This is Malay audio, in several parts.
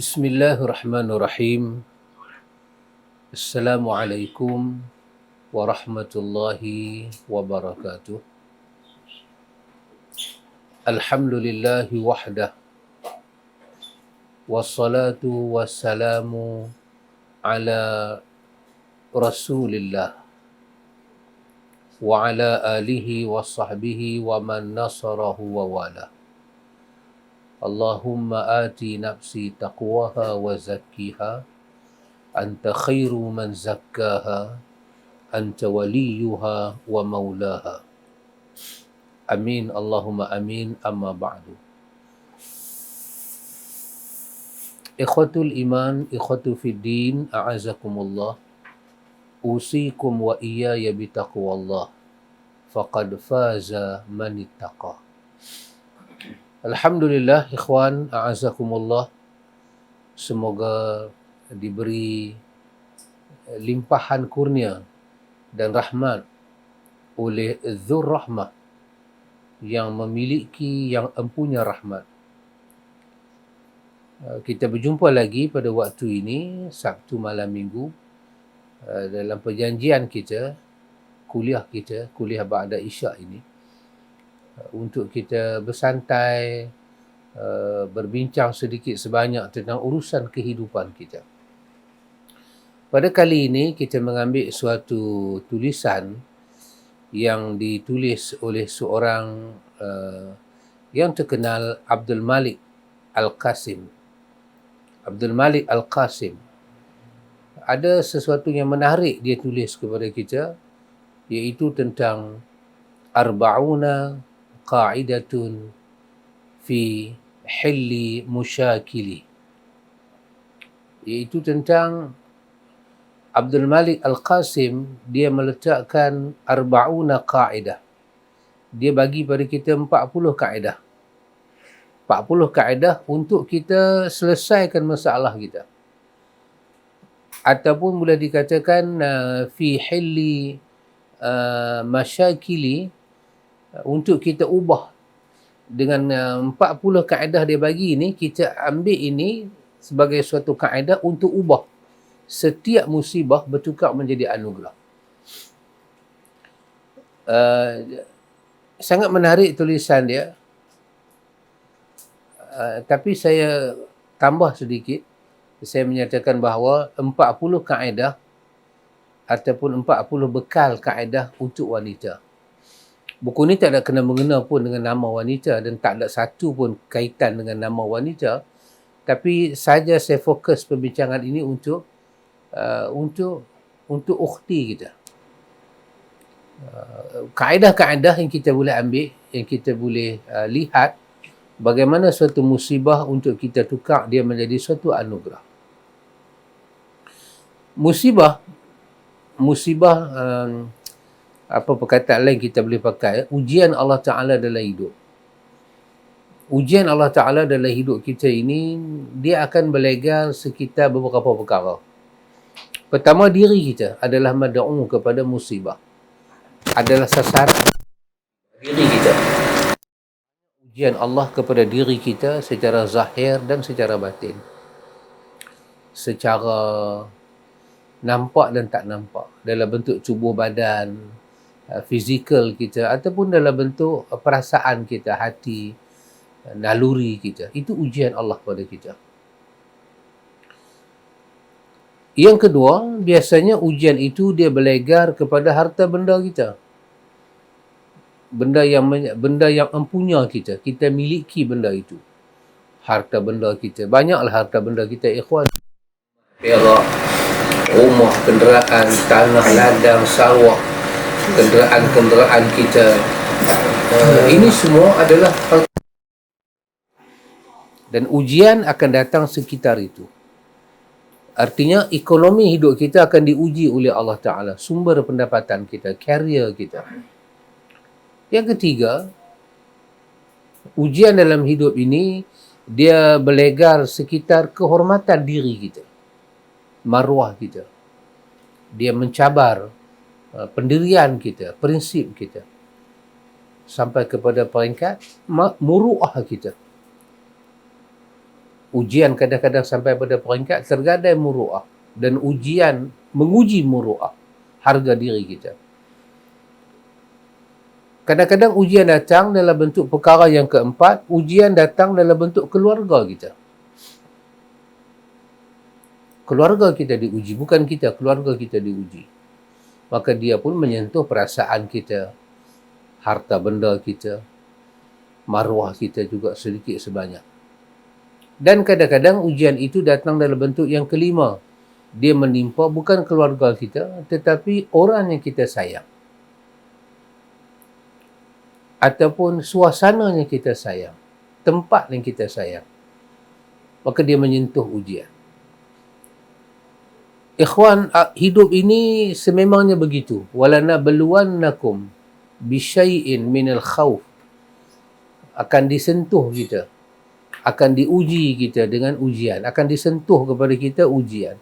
Bismillahirrahmanirrahim. Assalamualaikum warahmatullahi wabarakatuh. Alhamdulillahi wahdah. Wassalatu wassalamu ala Rasulillah wa ala alihi wa sahbihi wa man nasarahu wa wala. Allahumma ati nafsi taqwaha wa zakkiha anta khairu man zakkaha anta waliyuha wa maulaha. Amin Allahumma amin, amma ba'du. Ikhwatul iman, ikhwatu fid din, a'azakumullah. Usikum wa iyaya bitaqwallah. Faqad faza man ittaqa. Alhamdulillah, ikhwan, a'azakumullah. Semoga diberi limpahan kurnia dan rahmat oleh Dzur Rahmah yang memiliki, yang empunya rahmat. Kita berjumpa lagi pada waktu ini, Sabtu malam minggu, dalam perjanjian kita, kuliah ba'da isyak ini, untuk kita bersantai, berbincang sedikit sebanyak tentang urusan kehidupan kita. Pada kali ini kita mengambil suatu tulisan yang ditulis oleh seorang yang terkenal, Abdul Malik Al-Qasim. Abdul Malik Al-Qasim. Ada sesuatu yang menarik dia tulis kepada kita, iaitu tentang arba'una qa'idatun fi hilli musyakili, iaitu tentang Abdul Malik Al-Qasim. Dia meletakkan arba'una qa'idah. Dia bagi pada kita 40 kaedah. 40 kaedah untuk kita selesaikan masalah kita. Ataupun boleh dikatakan fi hilli masyakili, untuk kita ubah dengan 40 kaedah dia bagi ini. Kita ambil ini sebagai suatu kaedah untuk ubah setiap musibah bertukar menjadi anugerah. Sangat menarik tulisan dia, tapi saya tambah sedikit. Saya menyatakan bahawa 40 kaedah ataupun 40 bekal kaedah untuk wanita. Buku ni tak ada kena-mengena pun dengan nama wanita dan tak ada satu pun kaitan dengan nama wanita. Tapi saja saya fokus perbincangan ini untuk ukhti kita. Kaedah-kaedah yang kita boleh ambil, yang kita boleh lihat bagaimana suatu musibah untuk kita tukar dia menjadi suatu anugerah. Musibah, apa perkataan lain kita boleh pakai, ujian Allah Ta'ala dalam hidup. Ujian Allah Ta'ala dalam hidup kita ini, dia akan berlegar sekitar beberapa perkara. Pertama, diri kita adalah mad'u kepada musibah. Adalah sasaran diri kita. Ujian Allah kepada diri kita secara zahir dan secara batin. Secara nampak dan tak nampak. Dalam bentuk tubuh badan, fizikal kita, ataupun dalam bentuk perasaan kita, hati, naluri kita. Itu ujian Allah pada kita. Yang kedua, biasanya ujian itu dia berlegar kepada harta benda kita. Benda yang empunya kita. Kita miliki benda itu. Harta benda kita. Banyaklah harta benda kita, ikhwan. Perak, rumah, kenderaan, tanah, ladang, sawah, kenderaan kita. Ini semua adalah harta. Dan ujian akan datang sekitar itu. Artinya ekonomi hidup kita akan diuji oleh Allah Ta'ala. Sumber pendapatan kita, karier kita. Yang ketiga, ujian dalam hidup ini, dia berlegar sekitar kehormatan diri kita. Maruah kita. Dia mencabar pendirian kita, prinsip kita. Sampai kepada peringkat muru'ah kita. Ujian kadang-kadang sampai pada peringkat tergadai muru'ah, dan ujian menguji muru'ah, harga diri kita. Kadang-kadang ujian datang dalam bentuk perkara yang keempat, ujian datang dalam bentuk keluarga kita. Keluarga kita diuji, bukan kita, keluarga kita diuji. Maka dia pun menyentuh perasaan kita, harta benda kita, maruah kita juga sedikit sebanyak. Dan kadang-kadang ujian itu datang dalam bentuk yang kelima. Dia menimpa bukan keluarga kita, tetapi orang yang kita sayang. Ataupun suasana yang kita sayang, tempat yang kita sayang. Maka dia menyentuh ujian. Ikhwan, hidup ini sememangnya begitu. Walanabluwannakum bisyai'in minal khawf. Akan disentuh kita, akan diuji kita dengan ujian, akan disentuh kepada kita ujian.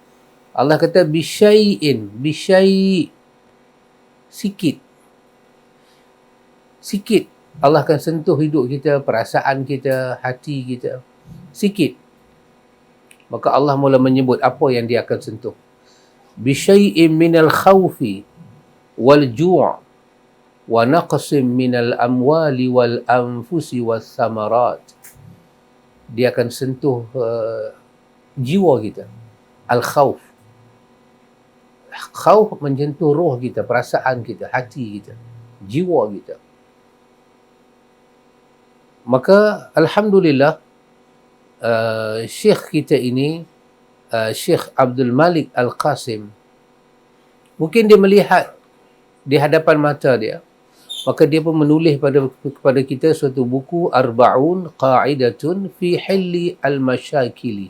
Allah kata bisyai'in, bisyai', sikit. Sikit. Allah akan sentuh hidup kita, perasaan kita, hati kita. Sikit. Maka Allah mula menyebut apa yang dia akan sentuh. Bisyai'in minal khawfi wal ju' wa naqsim minal amwali wal anfusi was samarat. Dia akan sentuh jiwa kita. Al-khawf. Khawf menyentuh roh kita, perasaan kita, hati kita, jiwa kita. Maka Alhamdulillah, Syekh kita ini, Syekh Abdul Malik Al-Qasim, mungkin dia melihat di hadapan mata dia, maka dia pun menulis kepada kita suatu buku, Arba'un Qa'idatun fi Hilli Al-Masyakili,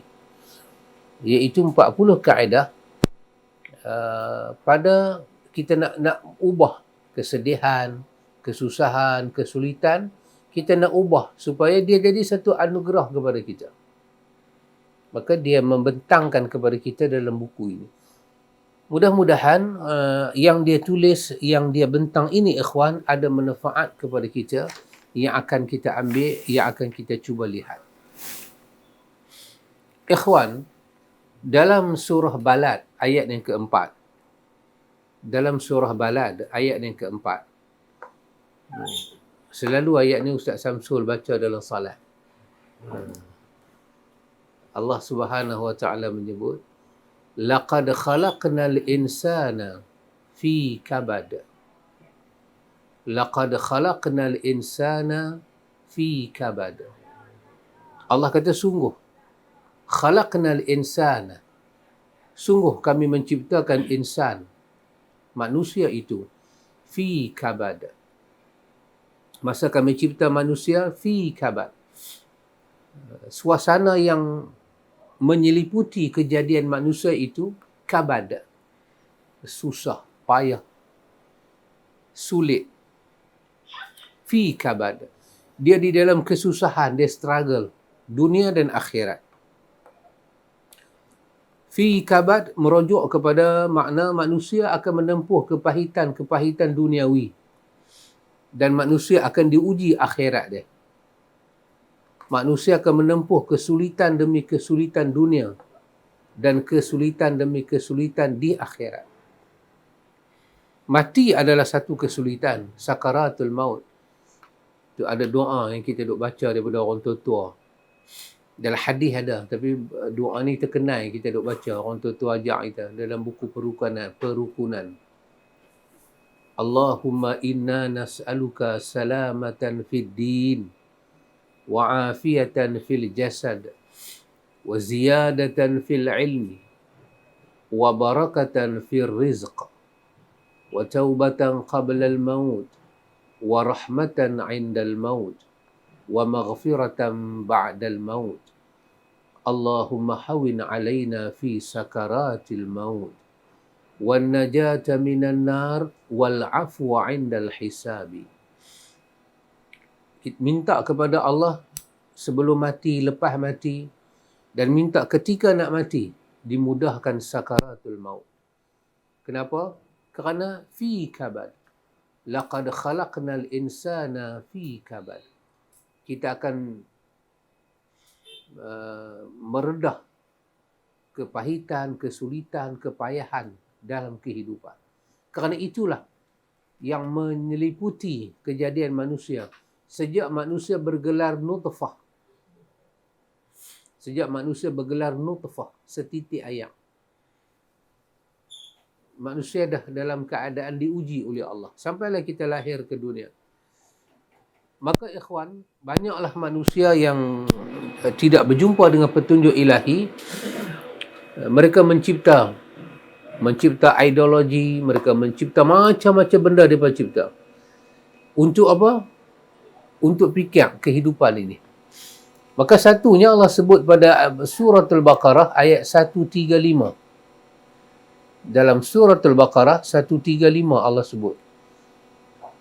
iaitu 40 kaedah pada kita nak ubah kesedihan, kesusahan, kesulitan, kita nak ubah supaya dia jadi satu anugerah kepada kita. Maka dia membentangkan kepada kita dalam buku ini. Mudah-mudahan yang dia tulis, yang dia bentang ini, ikhwan, ada manfaat kepada kita, yang akan kita ambil, yang akan kita cuba lihat. Ikhwan, dalam surah Balad ayat yang keempat, dalam surah Balad ayat yang keempat, selalu ayat ni Ustaz Samsul baca dalam salat. Allah Subhanahu wa taala menyebut, laqad khalaqnal insana fi kabad. Laqad khalaqnal insana fi kabad. Allah kata sungguh, khalaqnal insana, sungguh kami menciptakan insan, manusia itu, fi kabad. Masa kami cipta manusia, fi kabad, suasana yang menyeliputi kejadian manusia itu kabad, susah, payah, sulit. Fi kabad, dia di dalam kesusahan, dia struggle dunia dan akhirat. Fi kabad merujuk kepada makna manusia akan menempuh kepahitan duniawi, dan manusia akan diuji akhirat dia. Manusia akan menempuh kesulitan demi kesulitan dunia dan kesulitan demi kesulitan di akhirat. Mati adalah satu kesulitan, sakaratul maut. Itu ada doa yang kita duk baca daripada orang tua-tua. Dalam hadis ada, tapi doa ni terkenal kita duk baca, orang tua-tua ajak kita dalam buku perukunan. Allahumma inna nas'aluka salamatan fid din wa afiyatan fil jasad wa ziyadatan fil ilmi wa barakatan fil rizq wa taubatan qabla al maut wa rahmatan 'inda al maut wa maghfiratan ba'da al maut. Allahumma hawin 'alaina fi sakaratil maut wan najata minan nar wal 'afwa 'inda al hisabi. Minta kepada Allah sebelum mati, lepas mati, dan minta ketika nak mati dimudahkan sakaratul maut. Kenapa? Kerana fi kabad. Laqad khalaqnal insana fi kabad. Kita akan meredah kepahitan, kesulitan, kepayahan dalam kehidupan. Kerana itulah yang menyeliputi kejadian manusia sejak manusia bergelar nutfah. Sejak manusia bergelar nutfah, setitik air. Manusia dah dalam keadaan diuji oleh Allah. Sampailah kita lahir ke dunia. Maka ikhwan, banyaklah manusia yang tidak berjumpa dengan petunjuk ilahi. Mereka mencipta ideologi, mereka mencipta macam-macam benda daripada cipta. Untuk apa? Untuk fikir kehidupan ini. Maka satunya Allah sebut pada surah Al-Baqarah ayat 135. Dalam surah Al-Baqarah 135 Allah sebut.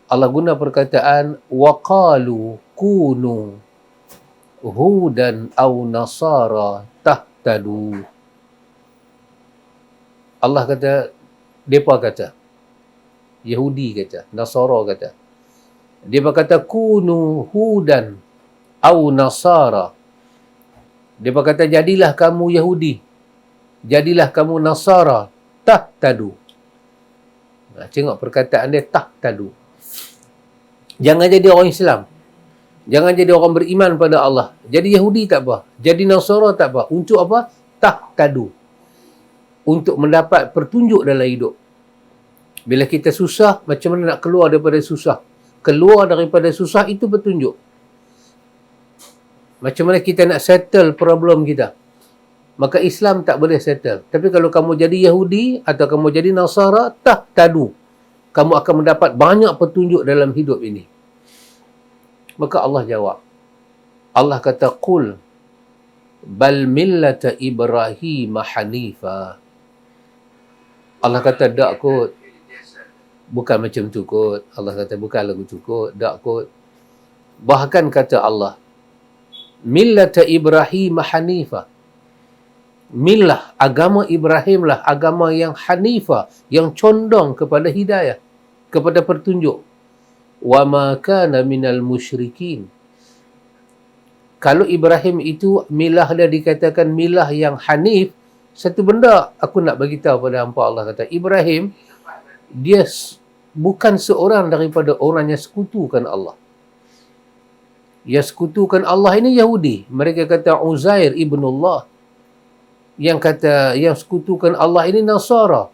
Allah guna perkataan waqalu kunu hudan aw nasara tahtadu. Allah kata, depa kata, Yahudi kata, Nasara kata. Dia berkata kunu hudan aw nasara. Dia berkata jadilah kamu Yahudi, jadilah kamu Nasara, tahtadu. Tengok perkataan dia, tahtadu. Jangan jadi orang Islam. Jangan jadi orang beriman pada Allah. Jadi Yahudi tak apa. Jadi Nasara tak apa. Untuk apa? Tahtadu. Untuk mendapat petunjuk dalam hidup. Bila kita susah, macam mana nak keluar daripada susah? Keluar daripada susah itu petunjuk. Macam mana kita nak settle problem kita? Maka Islam tak boleh settle. Tapi kalau kamu jadi Yahudi atau kamu jadi Nasara, tahtadu. Kamu akan mendapat banyak petunjuk dalam hidup ini. Maka Allah jawab. Allah kata, Qul bal millata Ibrahim hanifa. Allah kata, tak kot. Bukan macam tu kot. Allah kata, bukan lagu tu kot. Tak kot. Bahkan kata Allah, millata Ibrahim hanifa. Millah, agama Ibrahim lah agama yang hanifah, yang condong kepada hidayah, kepada petunjuk. Wa ma kana minal musyrikin. Kalau Ibrahim itu milah dia dikatakan milah yang hanif, satu benda aku nak bagi tahu pada hangpa. Allah kata Ibrahim dia bukan seorang daripada orang yang sekutukan Allah. Yang sekutukan Allah ini Yahudi. Mereka kata Uzair ibnullah. Yang kata yang sekutukan Allah ini Nasara.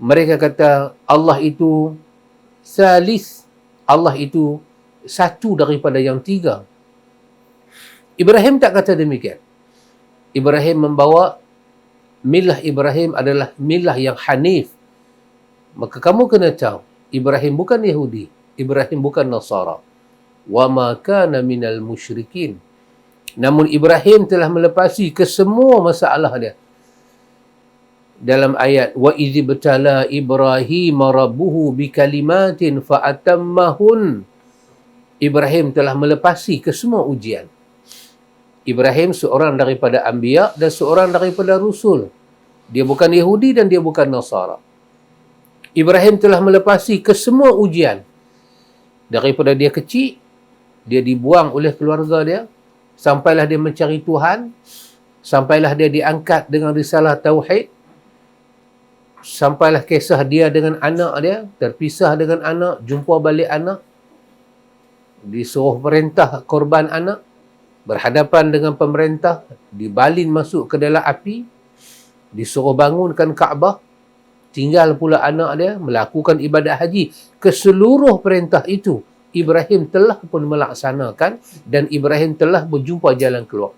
Mereka kata Allah itu salis, Allah itu satu daripada yang tiga. Ibrahim tak kata demikian. Ibrahim membawa milah Ibrahim adalah milah yang hanif. Maka kamu kena tahu, Ibrahim bukan Yahudi, Ibrahim bukan Nasara. Wa ma kana minal musyrikin. Namun Ibrahim telah melepasi kesemua masalah dia. Dalam ayat wa idz ibtala Ibrahim rabbuhu bikalimatin fa atammahun. Ibrahim telah melepasi kesemua ujian. Ibrahim seorang daripada anbiya dan seorang daripada rasul. Dia bukan Yahudi dan dia bukan Nasara. Ibrahim telah melepasi kesemua ujian. Daripada dia kecil, dia dibuang oleh keluarga dia, sampailah dia mencari Tuhan, sampailah dia diangkat dengan risalah tauhid, sampailah kisah dia dengan anak dia, terpisah dengan anak, jumpa balik anak, disuruh perintah korban anak, berhadapan dengan pemerintah, dibalin masuk ke dalam api, disuruh bangunkan Kaabah, tinggal pula anak dia, melakukan ibadat haji. Keseluruh perintah itu Ibrahim telah pun melaksanakan dan Ibrahim telah berjumpa jalan keluar.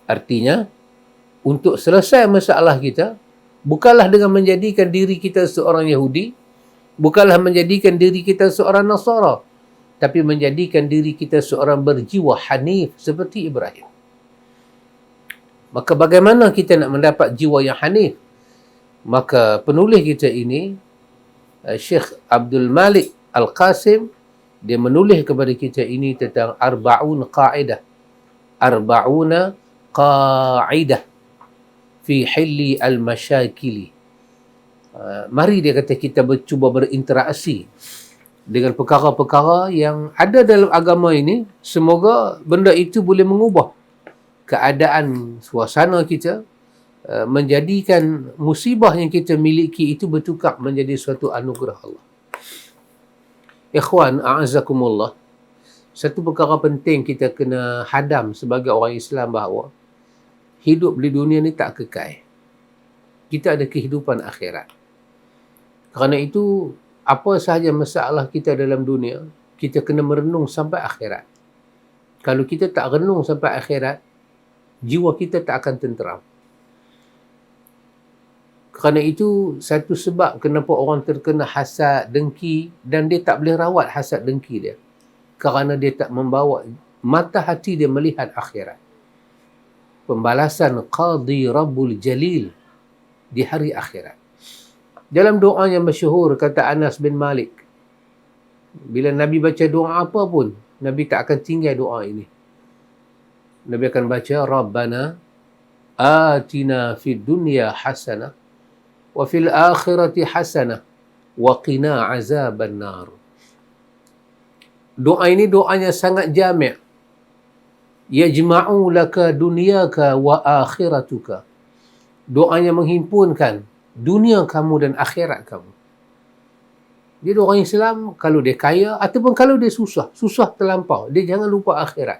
Artinya, untuk selesai masalah kita, bukanlah dengan menjadikan diri kita seorang Yahudi, bukanlah menjadikan diri kita seorang Nasara, tapi menjadikan diri kita seorang berjiwa hanif seperti Ibrahim. Maka bagaimana kita nak mendapat jiwa yang hanif? Maka penulis kita ini, Syekh Abdul Malik Al-Qasim, dia menulis kepada kita ini tentang arba'un qa'idah. Arba'una qa'idah fi hilli al-masyakili. Mari dia kata kita cuba berinteraksi dengan perkara-perkara yang ada dalam agama ini. Semoga benda itu boleh mengubah keadaan suasana kita, menjadikan musibah yang kita miliki itu bertukar menjadi suatu anugerah Allah. Ikhwan, a'azakumullah, satu perkara penting kita kena hadam sebagai orang Islam bahawa hidup di dunia ni tak kekal. Kita ada kehidupan akhirat. Kerana itu, apa sahaja masalah kita dalam dunia, kita kena merenung sampai akhirat. Kalau kita tak renung sampai akhirat, jiwa kita tak akan tenteram. Kerana itu, satu sebab kenapa orang terkena hasad, dengki, dan dia tak boleh rawat hasad dengki dia. Kerana dia tak membawa mata hati dia melihat akhirat. Pembalasan Qadi Rabbul Jalil di hari akhirat. Dalam doa yang masyhur, kata Anas bin Malik, bila Nabi baca doa apa pun, Nabi tak akan tinggal doa ini. Nabi akan baca, Rabbana atina fid dunya hasanah wa fil akhirati hasanah wa qina azaban nar. Doa ini doanya sangat jami'. Yajma'u laka dunyaka wa akhiratuka. Doanya menghimpunkan dunia kamu dan akhirat kamu. Jadi orang Islam, kalau dia kaya ataupun kalau dia susah terlampau, dia jangan lupa akhirat.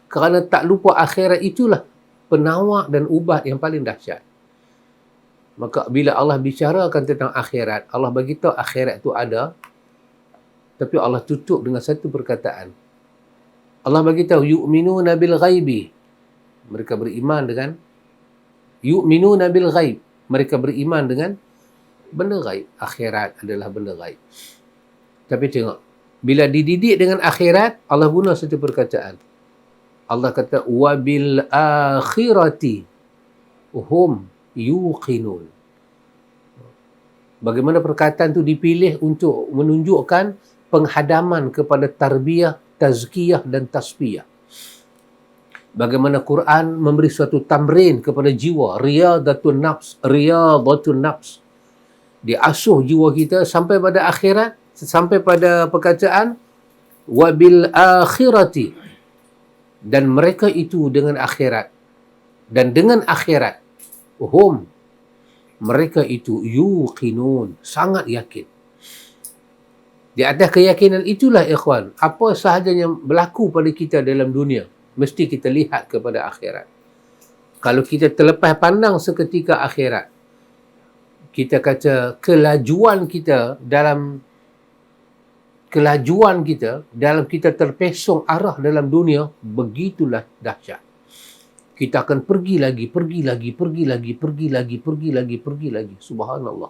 Kerana tak lupa akhirat itulah penawar dan ubat yang paling dahsyat. Maka bila Allah bicarakan tentang akhirat, Allah bagi tahu akhirat itu ada, tapi Allah tutup dengan satu perkataan. Allah bagi tahu yu'minuna bil ghaibi. Mereka beriman dengan yu'minuna bil ghaib. Mereka beriman dengan benda ghaib. Akhirat adalah benda ghaib. Tapi tengok, bila dididik dengan akhirat, Allah guna satu perkataan. Allah kata wabil akhirati hum yuqinun. Bagaimana perkataan itu dipilih untuk menunjukkan penghadaman kepada tarbiyah, tazkiyah dan tasfiyah. Bagaimana Quran memberi suatu tamrin kepada jiwa, riyadatul nafs. Diasuh jiwa kita sampai pada akhirat, sampai pada perkataan wabil akhirati, dan mereka itu dengan akhirat, dan dengan akhirat hum, mereka itu yuqinun, sangat yakin. Di atas keyakinan itulah ikhwan, apa sahaja yang berlaku pada kita dalam dunia, mesti kita lihat kepada akhirat. Kalau kita terlepas pandang seketika akhirat, kita kata kelajuan kita dalam kita terpesong arah dalam dunia, begitulah dahsyat. Kita akan pergi lagi. Subhanallah.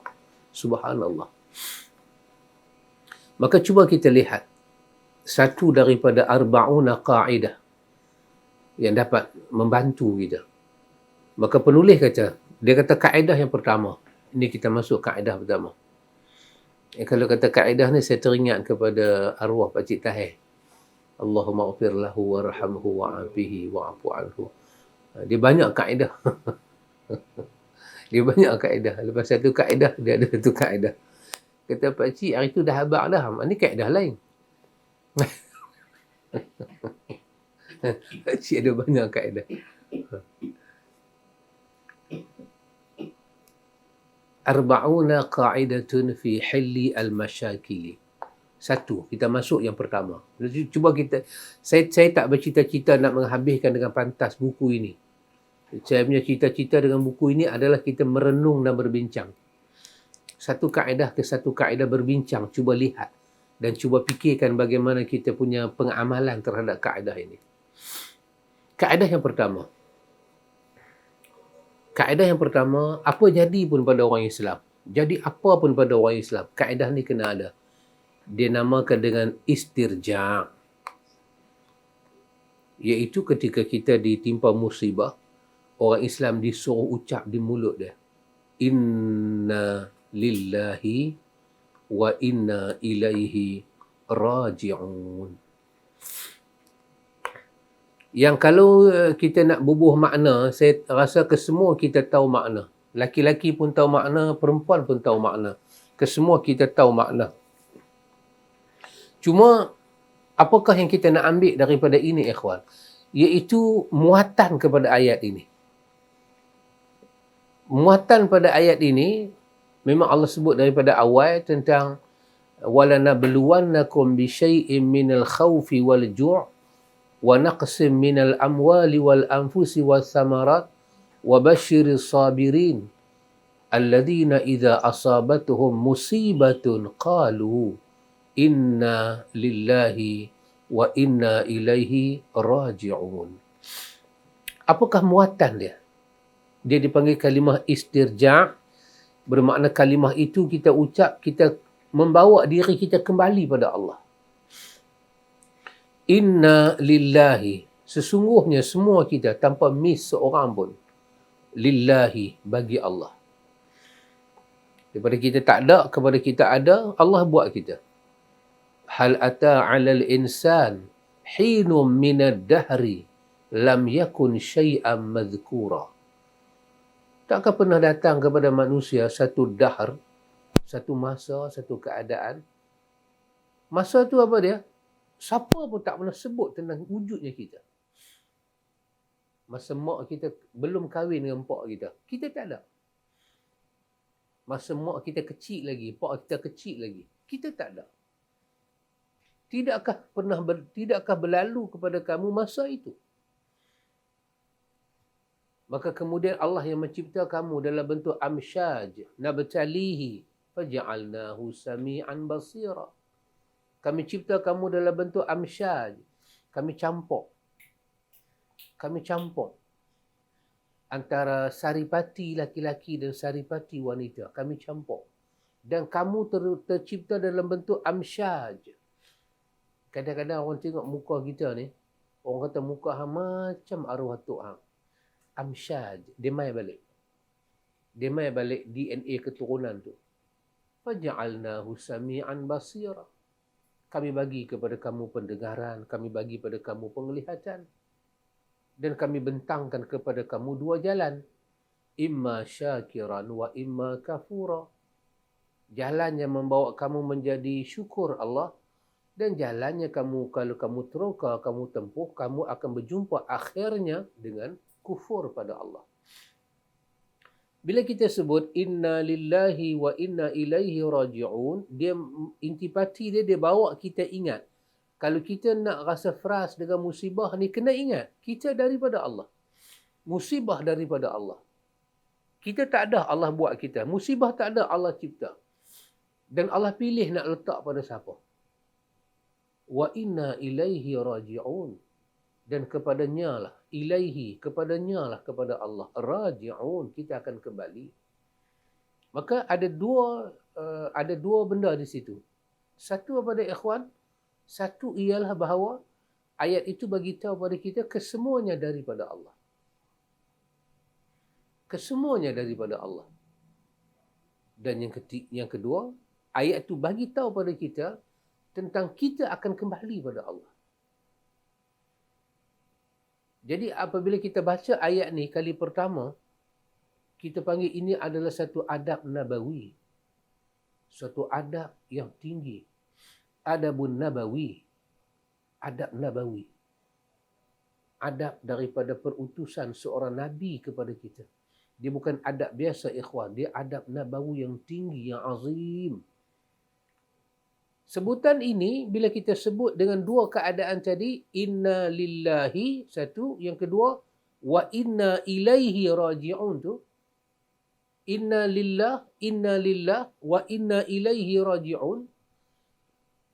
Subhanallah. Maka cuba kita lihat satu daripada arba'una qa'idah yang dapat membantu kita. Maka penulis kata, dia kata kaedah yang pertama. Ini kita masuk kaedah pertama. Kalau kata kaedah ni, saya teringat kepada arwah Pakcik Tahir. Allahumma ghfir lahu warhamhu wa'afihi wa'afu anhu. Dia banyak kaedah. Dia banyak kaedah. Lepas satu kaedah, dia ada satu kaedah. Kata Pakcik, hari tu dah habaq dah. Ini kaedah lain. Pakcik ada banyak kaedah. Arba'una qa'idatun fi hilli al-masyakili. Satu, kita masuk yang pertama. Cuba kita, saya tak bercita-cita nak menghabiskan dengan pantas buku ini. Saya punya cita-cita dengan buku ini adalah kita merenung dan berbincang. Satu kaedah ke satu kaedah berbincang, cuba lihat dan cuba fikirkan bagaimana kita punya pengamalan terhadap kaedah ini. Kaedah yang pertama. Kaedah yang pertama, apa jadi pun pada orang Islam. Jadi apa pun pada orang Islam, kaedah ni kena ada. Dia namakan dengan istirja'. Iaitu ketika kita ditimpa musibah, orang Islam disuruh ucap di mulut dia, inna lillahi wa inna ilaihi raji'un. Yang kalau kita nak bubuh makna, saya rasa kesemua kita tahu makna. Laki-laki pun tahu makna, perempuan pun tahu makna. Kesemua kita tahu makna. Cuma, apakah yang kita nak ambil daripada ini, ikhwan? iaitu muatan kepada ayat ini. Muatan pada ayat ini memang Allah sebut daripada awal tentang walanabluwannakum bisyai'in minal khawfi wal ju' wa naqsim minal amwali wal anfusi was samarat wa basyiris sabirin alladzina idza asabatuhum musibatun qalu inna lillahi wa inna ilaihi raji'un. Apakah muatan dia? Dia dipanggil kalimah istirja', bermakna kalimah itu kita ucap, kita membawa diri kita kembali pada Allah. Inna lillahi, sesungguhnya semua kita tanpa miss seorang pun, lillahi, bagi Allah. Daripada kita tak ada kepada kita ada, Allah buat kita. Hal ata 'alal insan hinum minad dahri lam yakun syai'an madhkura. Takkah pernah datang kepada manusia satu dahr, satu masa, satu keadaan. Masa tu apa dia? Siapa pun tak pernah sebut tentang wujudnya kita. Masa mak kita belum kahwin dengan pak kita, kita tak ada. Masa mak kita kecil lagi, pak kita kecil lagi, kita tak ada. Tidakkah berlalu kepada kamu masa itu? Maka kemudian Allah yang mencipta kamu dalam bentuk amsyaj, nabtalihi faja'alnahu sami'an basira. Kami cipta kamu dalam bentuk amsyaj. Kami campur antara saripati laki-laki dan saripati wanita. Kami campur. Dan kamu tercipta dalam bentuk amsyaj. Kadang-kadang orang tengok muka kita ni, orang kata muka hang macam arwah Tok hang. Amsyaj, dia mai balik DNA keturunan tu. Faja'alnahu sami'an basira. Kami bagi kepada kamu pendengaran, kami bagi kepada kamu penglihatan, dan kami bentangkan kepada kamu dua jalan, imma syakiran wa imma kafura. Jalan yang membawa kamu menjadi syukur Allah, dan jalannya kamu, kalau kamu teroka, kamu tempuh, kamu akan berjumpa akhirnya dengan kufur pada Allah. Bila kita sebut inna lillahi wa inna ilaihi raji'un, dia intipati dia bawa kita ingat. Kalau kita nak rasa frust dengan musibah ni, kena ingat kita daripada Allah. Musibah daripada Allah. Kita tak ada, Allah buat kita. Musibah tak ada, Allah cipta. Dan Allah pilih nak letak pada siapa. Wa inna ilaihi raji'un. Dan kepadanya lah, ilaihi, kepadanya lah, kepada Allah, raji'un, kita akan kembali. Maka ada dua benda di situ. Satu apa dia ikhwan? Satu ialah bahawa ayat itu bagi tahu pada kita kesemuanya daripada Allah. Kesemuanya daripada Allah. Dan yang kedua, ayat itu bagi tahu pada kita tentang kita akan kembali pada Allah. Jadi apabila kita baca ayat ni kali pertama, kita panggil ini adalah satu adab nabawi. Satu adab yang tinggi. Adabun nabawi. Adab nabawi. Adab daripada perutusan seorang nabi kepada kita. Dia bukan adab biasa ikhwan. Dia adab nabawi yang tinggi, yang azim. Sebutan ini bila kita sebut dengan dua keadaan tadi, inna lillahi satu, yang kedua wa inna ilaihi raji'un tu, inna lillah wa inna ilaihi raji'un,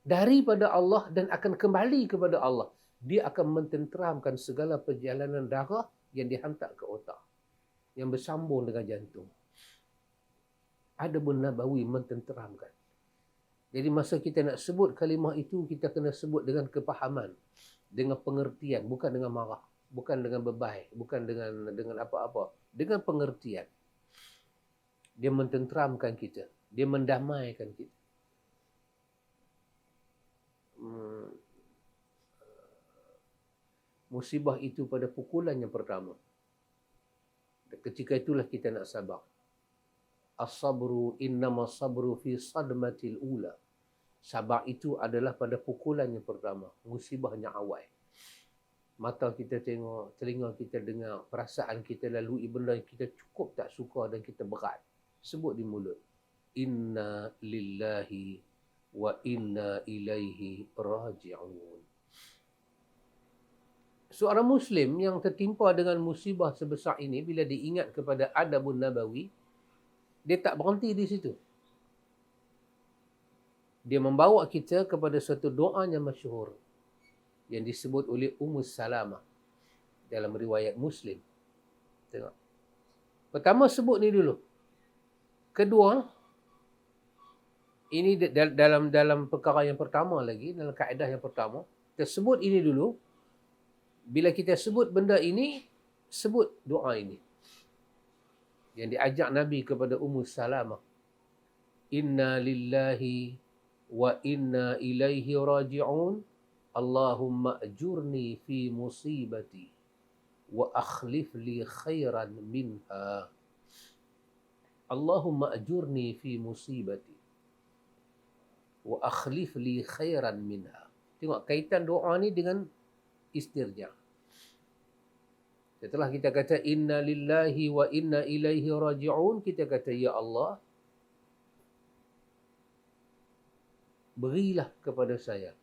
daripada Allah dan akan kembali kepada Allah. Dia akan mententeramkan segala perjalanan darah yang dihantar ke otak, yang bersambung dengan jantung. Adabun nabawi, mententeramkan. Jadi masa kita nak sebut kalimah itu, kita kena sebut dengan kepahaman, dengan pengertian, bukan dengan marah, bukan dengan bebai, bukan dengan apa-apa, dengan pengertian. Dia mententeramkan kita, dia mendamaikan kita. Musibah itu pada pukulan yang pertama. Ketika itulah kita nak sabar. As-sabru innama sabru fi sadmatil ula. Sabar itu adalah pada pukulan yang pertama, musibahnya awal. Mata kita tengok, telinga kita dengar, perasaan kita lalui benda yang kita cukup tak suka dan kita berat. Sebut di mulut. Inna lillahi wa inna ilaihi raji'un. Seorang Muslim yang tertimpa dengan musibah sebesar ini, bila diingat kepada Adabun Nabawi, dia tak berhenti di situ. Dia membawa kita kepada satu doa yang masyhur yang disebut oleh Ummus Salamah dalam riwayat Muslim. Tengok. Pertama sebut ni dulu. Kedua, ini dalam perkara yang pertama lagi, dalam kaedah yang pertama, kita sebut ini dulu. Bila kita sebut benda ini, sebut doa ini. Yang diajak Nabi kepada Ummus Salamah. Inna lillahi wa inna ilaihi raji'un. Allahumma ajurni fi musibati wa akhlif li khairan minha. Allahumma ajurni fi musibati wa akhlif li khairan minha. Tengok kaitan doa ni dengan istirja. Setelah kita kata inna lillahi wa inna ilaihi raji'un, kita kata ya Allah, berilah kepada saya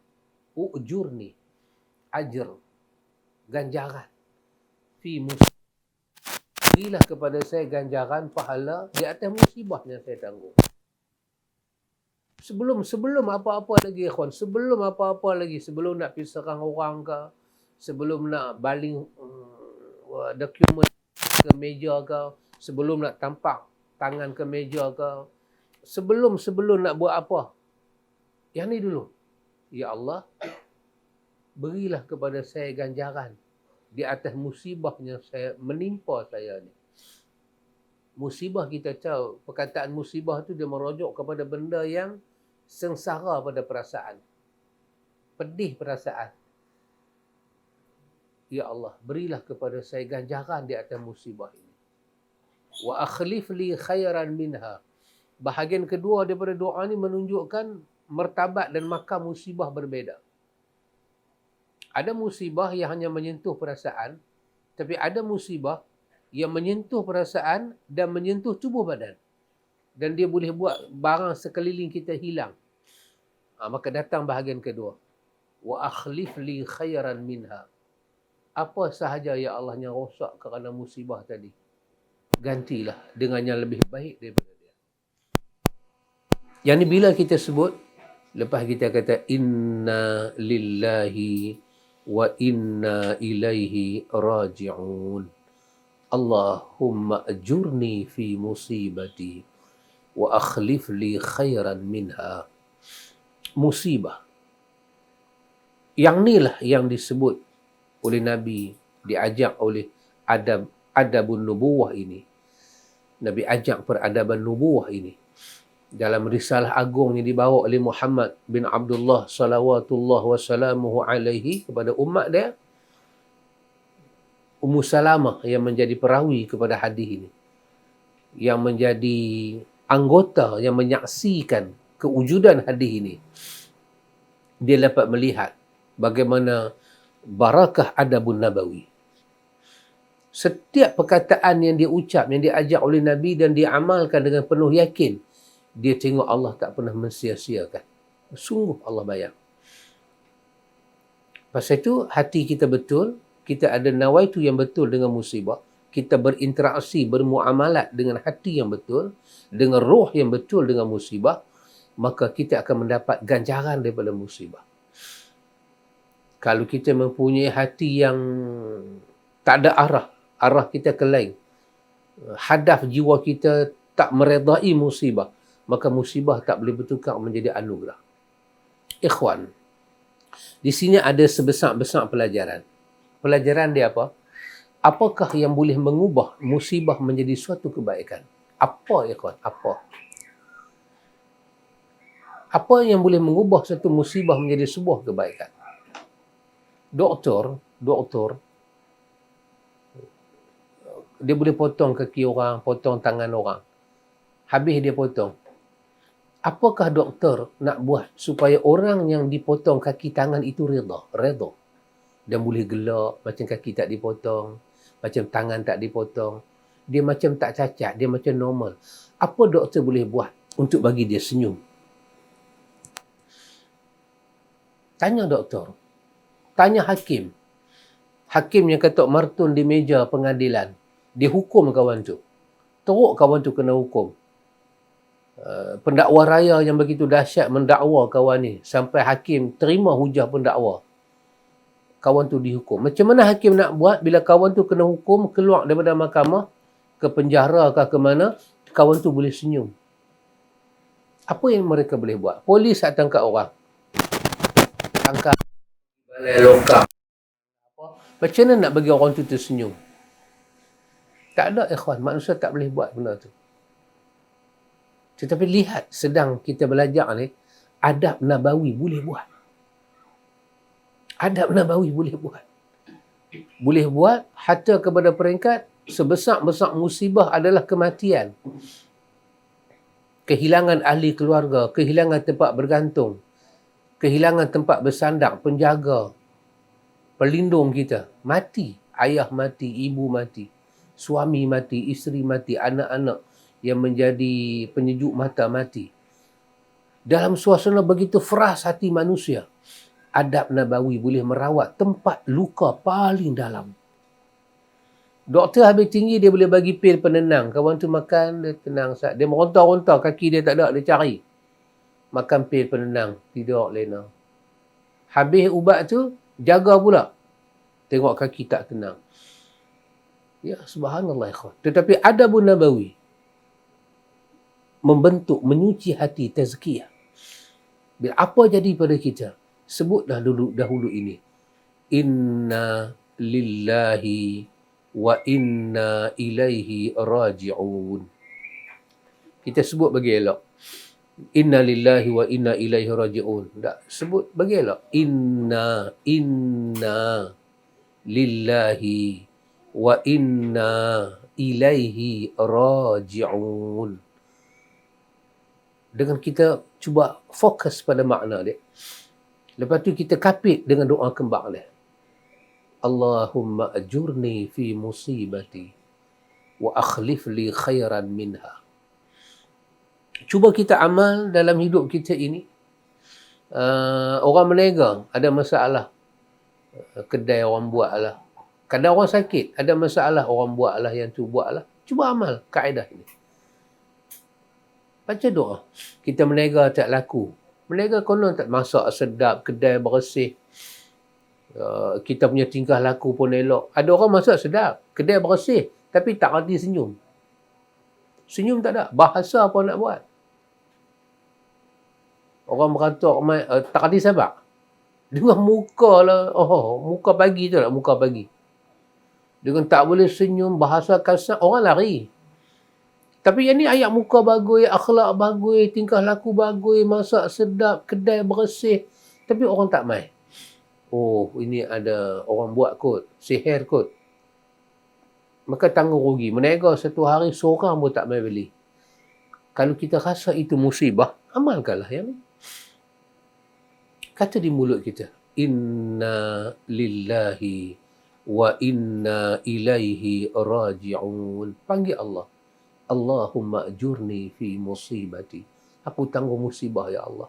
ujurni, ajr, ganjaran, fi musibah. Berilah kepada saya ganjaran, pahala di atas musibah yang saya tanggung. Sebelum apa-apa lagi, ikhwan, sebelum apa-apa lagi, sebelum nak pergi serang orang ke, sebelum nak baling dokumen ke meja ke, sebelum nak tampak tangan ke meja ke, sebelum nak buat apa, yang ni dulu. Ya Allah, berilah kepada saya ganjaran di atas musibah yang menimpa saya ni. Musibah, kita tahu, perkataan musibah tu dia merujuk kepada benda yang sengsara pada perasaan. Pedih perasaan. Ya Allah, berilah kepada saya ganjaran di atas musibah ini. Wa akhlif li khairan minha. Bahagian kedua daripada doa ni menunjukkan martabat dan makam musibah berbeza. Ada musibah yang hanya menyentuh perasaan, tapi ada musibah yang menyentuh perasaan dan menyentuh tubuh badan. Dan dia boleh buat barang sekeliling kita hilang. Maka datang bahagian kedua. Wa akhlif li khairan minha. Apa sahaja ya Allah yang rosak kerana musibah tadi, gantilah dengan yang lebih baik daripada dia. Yang ni bila kita sebut, lepas kita kata inna lillahi wa inna ilaihi raji'un. Allahumma ajurni fi musibati wa akhlif li khairan minha. Musibah. Yang inilah yang disebut oleh Nabi, diajak oleh adabun nubuwah ini. Nabi ajak peradaban nubuwah ini. Dalam risalah agung yang dibawa oleh Muhammad bin Abdullah salawatullah wassalamuhu alaihi kepada umat dia, Ummu Salamah yang menjadi perawi kepada hadis ini, yang menjadi anggota yang menyaksikan kewujudan hadis ini, dia dapat melihat bagaimana barakah adabun nabawi. Setiap perkataan yang dia ucap, yang diajak oleh Nabi dan dia amalkan dengan penuh yakin, dia tengok Allah tak pernah mensia-siakan. Sungguh Allah bayang. Pasal itu hati kita betul, kita ada nawaitu yang betul dengan musibah, kita berinteraksi, bermuamalat dengan hati yang betul, dengan roh yang betul dengan musibah, maka kita akan mendapat ganjaran daripada musibah. Kalau kita mempunyai hati yang tak ada arah kita ke lain, hadaf jiwa kita tak meredai musibah, maka musibah tak boleh bertukar menjadi anugerah. Ikhwan, di sini ada sebesar-besar pelajaran. Pelajaran dia apa? Apakah yang boleh mengubah musibah menjadi suatu kebaikan? Apa, ikhwan? Apa? Apa yang boleh mengubah satu musibah menjadi sebuah kebaikan? Doktor, dia boleh potong kaki orang, potong tangan orang. Habis dia potong. Apakah doktor nak buat supaya orang yang dipotong kaki tangan itu redha? Dan boleh gelak, macam kaki tak dipotong, macam tangan tak dipotong. Dia macam tak cacat, dia macam normal. Apa doktor boleh buat untuk bagi dia senyum? Tanya doktor. Tanya hakim. Hakim yang ketuk martun di meja pengadilan. Dia hukum kawan tu. Teruk kawan tu kena hukum. Pendakwa raya yang begitu dahsyat mendakwa kawan ni. Sampai hakim terima hujah pendakwa. Kawan tu dihukum. Macam mana hakim nak buat bila kawan tu kena hukum, keluar daripada mahkamah, ke penjara ke mana, kawan tu boleh senyum. Apa yang mereka boleh buat? Polis tak tangkap orang. Tangkap balai lokal. Macam mana nak bagi orang tu tersenyum? Tak ada, ikhwan. Manusia tak boleh buat benda tu. Tetapi lihat, sedang kita belajar ni, adab nabawi boleh buat. Adab nabawi boleh buat. Boleh buat hatta kepada peringkat sebesar-besar musibah adalah kematian. Kehilangan ahli keluarga, kehilangan tempat bergantung, kehilangan tempat bersandar, penjaga, pelindung kita. Mati. Ayah mati, ibu mati, suami mati, isteri mati, anak-anak yang menjadi penyejuk mata mati. Dalam suasana begitu keras hati manusia, adab nabawi boleh merawat tempat luka paling dalam. Doktor habis tinggi, dia boleh bagi pil penenang. Kawan tu makan, dia tenang. Dia meronta-ronta, kaki dia tak ada, dia cari. Makan pil penenang, tidur lena. Habis ubat tu, jaga pula. Tengok kaki tak tenang. Ya, subhanallah ikhwan. Tetapi adabun nabawi membentuk, menyuci hati, tazkiyah. Bila apa jadi pada kita? Sebutlah dahulu ini. Inna lillahi wa inna ilaihi raji'un. Kita sebut bagi elok. Inna lillahi wa inna ilaihi raji'un. Tak, sebut bagi elok. Inna lillahi wa inna ilaihi raji'un. Dengan kita cuba fokus pada makna dia. Lepas tu kita kapit dengan doa kembang dia. Allahumma ajurni fi musibati wa akhlif li khairan minha. Cuba kita amal dalam hidup kita ini. Orang berniaga ada masalah. Kedai orang buat lah. Kadang orang sakit, ada masalah, orang buat lah, yang tu buat lah. Cuba amal kaedah ini. Baca doa. Kita berniaga tak laku. Berniaga konon tak masak sedap, kedai bersih. Kita punya tingkah laku pun elok. Ada orang masak sedap, kedai bersih, tapi tak reti senyum. Senyum tak ada. Bahasa apa nak buat? Orang beratuk, tak reti sabar. Dengan muka lah, muka pagi tu lah, muka pagi. Dengan tak boleh senyum, bahasa kasar, orang lari. Tapi yang ni ayat muka bagus, akhlak bagus, tingkah laku bagus, masak sedap, kedai bersih. Tapi orang tak main. Oh, ini ada orang buat kot, sihir kot. Maka tanggung rugi. Meniaga satu hari, seorang pun tak main beli. Kalau kita rasa itu musibah, amalkanlah yang ni. Kata di mulut kita, inna lillahi wa inna ilaihi raji'un. Panggil Allah. Allahumma ajurni fi musibati. Aku tanggung musibah ya Allah.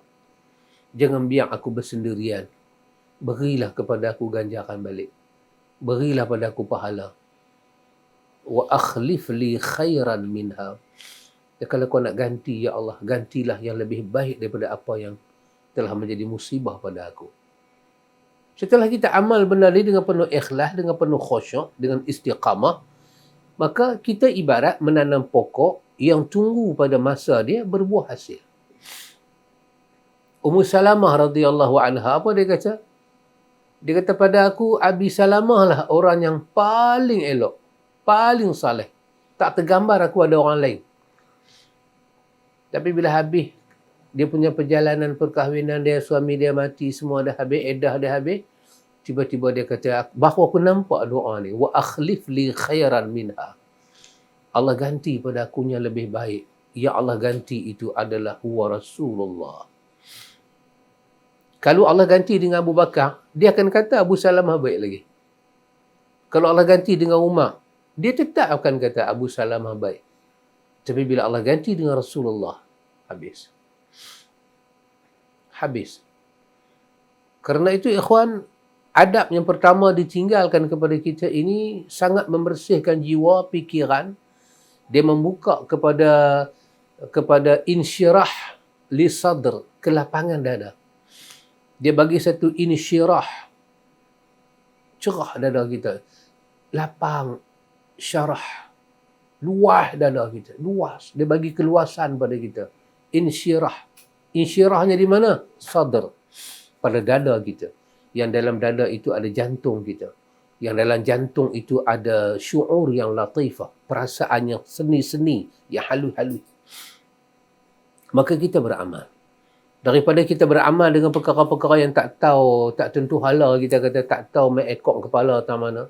Jangan biar aku bersendirian. Berilah kepada aku ganjaran balik. Berilah pada aku pahala. Wa akhlif li khairan minha. Dan kalau kau nak ganti ya Allah, gantilah yang lebih baik daripada apa yang telah menjadi musibah pada aku. Setelah kita amal benda ni dengan penuh ikhlas, dengan penuh khusyuk, dengan istiqamah, maka kita ibarat menanam pokok yang tunggu pada masa dia berbuah hasil. Ummu Salamah radhiyallahu anha, apa dia kata? Dia kata, pada aku, Abi Salamah lah orang yang paling elok, paling saleh. Tak tergambar aku ada orang lain. Tapi bila habis dia punya perjalanan perkahwinan dia, suami dia mati, semua dah habis, iddah dah habis, tiba-tiba dia kata, bahawa aku nampak doa ni, wa akhlif li khairan minha. Allah ganti pada akunya lebih baik. Ya Allah, ganti itu adalah huwa Rasulullah. Kalau Allah ganti dengan Abu Bakar, dia akan kata Abu Salamah baik lagi. Kalau Allah ganti dengan Umar, dia tetap akan kata Abu Salamah baik. Tapi bila Allah ganti dengan Rasulullah, habis. Habis. Kerana itu ikhwan, adab yang pertama ditinggalkan kepada kita ini sangat membersihkan jiwa, fikiran. Dia membuka kepada insyirah li sadr, kelapangan dada. Dia bagi satu insyirah, cerah dada kita. Lapang, syarah, luas dada kita. Luas. Dia bagi keluasan pada kita. Insyirah. Insyirahnya di mana? Sadr. Pada dada kita. Yang dalam dada itu ada jantung kita. Yang dalam jantung itu ada syu'ur yang latifah. Perasaan yang seni-seni. Yang halus-halus. Maka kita beramal. Daripada kita beramal dengan perkara-perkara yang tak tahu, tak tentu hala, kita kata tak tahu main ekor kepala tak mana.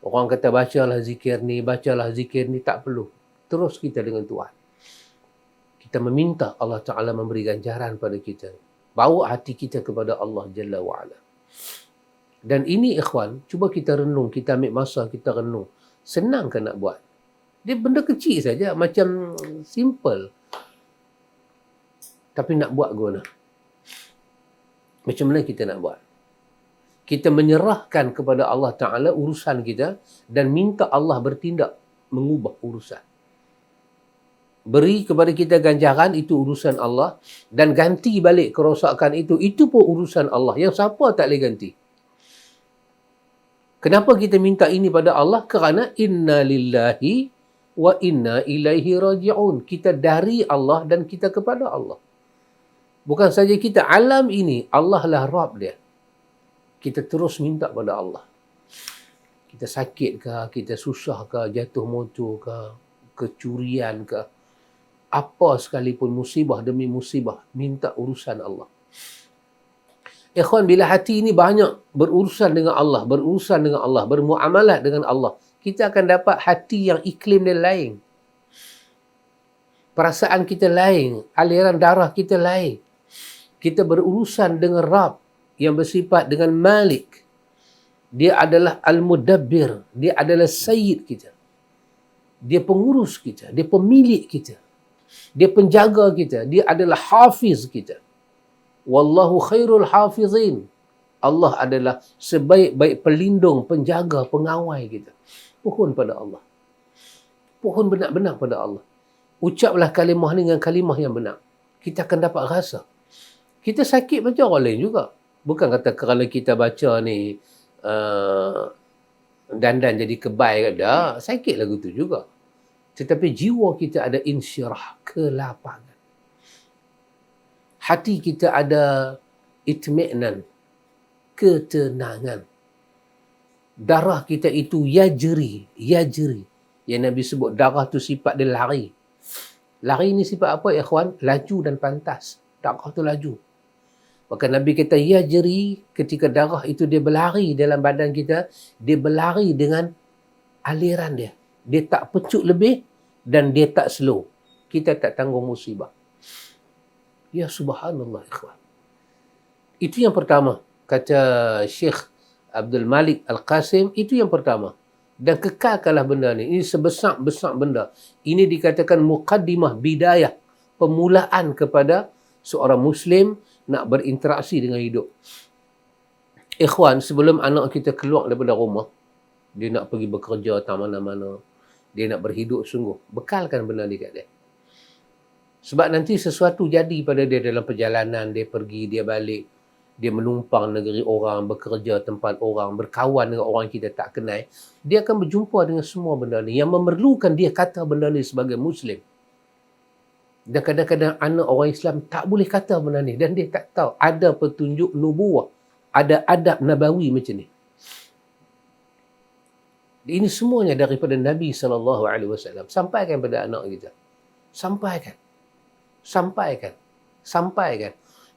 Orang kata bacalah zikir ni, tak perlu. Terus kita dengan Tuhan. Kita meminta Allah Ta'ala memberi ganjaran pada kita. Bawa hati kita kepada Allah Jalla wa'ala. Dan ini ikhwan, cuba kita renung, kita ambil masa, kita renung. Senang ke nak buat? Dia benda kecil saja, macam simple. Tapi nak buat guna. Macam mana kita nak buat? Kita menyerahkan kepada Allah Ta'ala urusan kita dan minta Allah bertindak mengubah urusan. Beri kepada kita ganjaran, itu urusan Allah. Dan ganti balik kerosakan itu pun urusan Allah. Yang siapa tak boleh ganti. Kenapa kita minta ini pada Allah? Kerana inna lillahi wa inna ilaihi raji'un. Kita dari Allah dan kita kepada Allah. Bukan saja kita, alam ini, Allah lah Rabb dia. Kita terus minta pada Allah. Kita sakit ke, kita susah ke, jatuh motor ke, kecurian ke, apa sekalipun musibah demi musibah, minta urusan Allah. Ikhwan, bila hati ini banyak berurusan dengan Allah, bermuamalat dengan Allah, kita akan dapat hati yang iklim dia lain. Perasaan kita lain, aliran darah kita lain. Kita berurusan dengan Rabb yang bersifat dengan Malik. Dia adalah Al-Mudabbir. Dia adalah Sayyid kita. Dia pengurus kita. Dia pemilik kita. Dia penjaga kita. Dia adalah Hafiz kita. Wallahu khairul hafizin. Allah adalah sebaik-baik pelindung, penjaga, pengawal kita. Pohon pada Allah. Pohon benar-benar pada Allah. Ucaplah kalimah ni dengan kalimah yang benar. Kita akan dapat rasa. Kita sakit macam orang lain juga. Bukan kata kerana kita baca ni dandan jadi kebal. Dah, sakit lagu tu juga. Tetapi jiwa kita ada insyirah, kelapangan. Hati kita ada itmi'nan, ketenangan. Darah kita itu yajri. Yang Nabi sebut darah tu sifat dia lari. Lari ni sifat apa ikhwan? Laju dan pantas. Darah tu laju. Maka Nabi kata, yajri, ketika darah itu dia berlari dalam badan kita, dia berlari dengan aliran dia. Dia tak pecut lebih dan dia tak slow. Kita tak tanggung musibah. Ya subhanallah ikhwan. Itu yang pertama. Kata Syekh Abdul Malik Al-Qasim, itu yang pertama. Dan kekalkanlah benda ni. Ini sebesar-besar benda. Ini dikatakan muqaddimah, bidayah, permulaan kepada seorang Muslim nak berinteraksi dengan hidup. Ikhwan, sebelum anak kita keluar daripada rumah, dia nak pergi bekerja tak mana-mana, dia nak berhidup sungguh, bekalkan benda ni kat dia. Sebab nanti sesuatu jadi pada dia dalam perjalanan, dia pergi, dia balik, dia menumpang negeri orang, bekerja tempat orang, berkawan dengan orang kita tak kenal, dia akan berjumpa dengan semua benda ni yang memerlukan dia kata benda ni sebagai Muslim. Dan kadang-kadang anak orang Islam tak boleh kata benda ni dan dia tak tahu ada petunjuk nubuah, ada adab nabawi macam ni. Ini semuanya daripada Nabi SAW. Sampaikan pada anak kita. Sampaikan.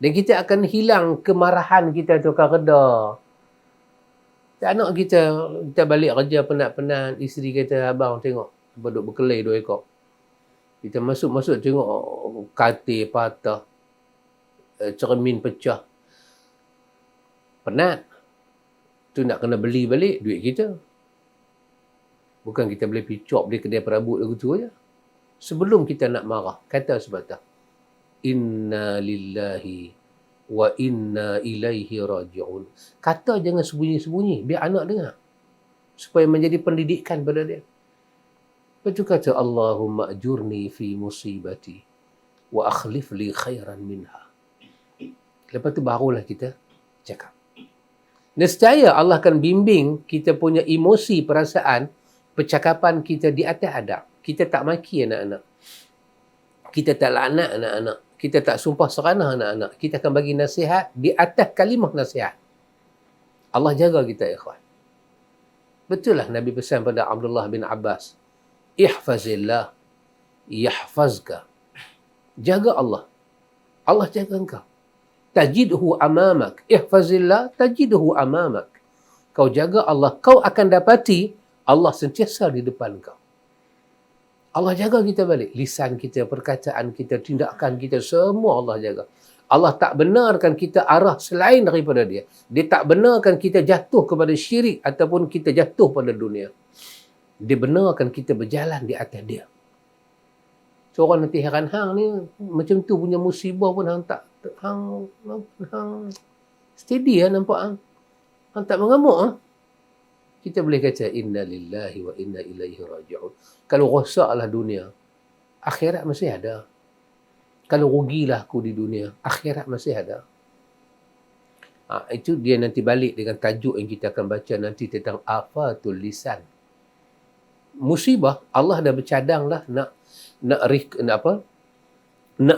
Dan kita akan hilang kemarahan kita tu, akan reda. Anak kita balik kerja penat-penat, isteri kata, abang tengok, duduk berkelai 2 ekor. Kita masuk tengok katil patah, cermin pecah. penat. Tu nak kena beli balik duit kita. Bukan kita boleh pergi beli kedai perabot lagu tu aja. Sebelum kita nak marah, kata sepatah, inna lillahi wa inna ilaihi raji'un. Kata jangan sembunyi-sembunyi, biar anak dengar. Supaya menjadi pendidikan pada dia. Lepas tu kata, Allahumma ajurni fi musibati wa akhlif li khairan minha. Lepas tu barulah kita cakap. Nescaya Allah akan bimbing kita punya emosi, perasaan, percakapan kita di atas adab. Kita tak maki anak-anak. Kita tak laknat anak-anak. Kita tak sumpah seranah anak-anak. Kita akan bagi nasihat di atas kalimah nasihat. Allah jaga kita, ikhwan. Betul lah Nabi pesan pada Abdullah bin Abbas. Ihfazillah, yahfazka. Jaga Allah. Allah jaga engkau. Tajidhu amamak. Ihfazillah, tajidhu amamak. Kau jaga Allah, kau akan dapati Allah sentiasa di depan kau. Allah jaga kita balik. Lisan kita, perkataan kita, tindakan kita, semua Allah jaga. Allah tak benarkan kita arah selain daripada dia. Dia tak benarkan kita jatuh kepada syirik ataupun kita jatuh pada dunia. Dia benarkan kita berjalan di atas dia. So orang nanti heran, hang ni macam tu punya musibah pun hang tak, hang steady lah nampak hang. Hang tak mengamuk. Kita boleh kata inna lillahi wa inna ilaihi raji'un. Kalau rosaklah dunia, akhirat masih ada. Kalau rugilah aku di dunia, akhirat masih ada. Itu dia nanti balik dengan tajuk yang kita akan baca nanti tentang afatul lisan. Musibah, Allah dah bercadang lah nak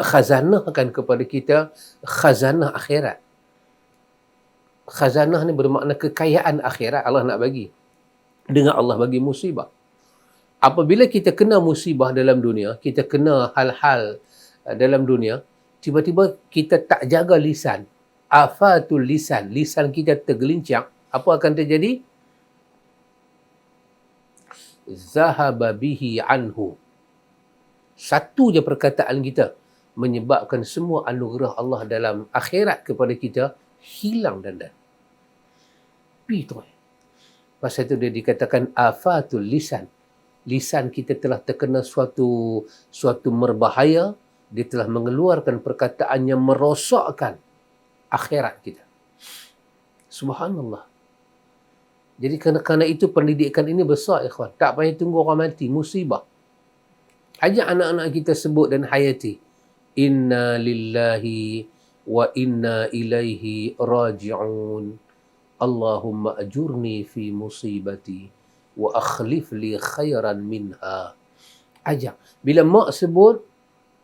khazanahkan kepada kita khazanah akhirat. Khazanah ni bermakna kekayaan akhirat Allah nak bagi. Dengan Allah bagi musibah. Apabila kita kena musibah dalam dunia, kita kena hal-hal dalam dunia, tiba-tiba kita tak jaga lisan. Afatul lisan. Lisan kita tergelincang. Apa akan terjadi? Zahaba bihi anhu. Satu je perkataan kita menyebabkan semua anugerah Allah dalam akhirat kepada kita hilang dan. Itu. Pasal itu dia dikatakan afatul lisan. Lisan kita telah terkena suatu merbahaya. Dia telah mengeluarkan perkataan yang merosakkan akhirat kita. Subhanallah. Jadi kerana itu pendidikan ini besar, ikhwan. Tak payah tunggu orang mati, musibah. Ajak anak-anak kita sebut dan hayati. Inna lillahi wa inna ilaihi raji'un. Allahumma ajurni fi musibati wa akhlif li khairan minha. Ajak. Bila mak sebut,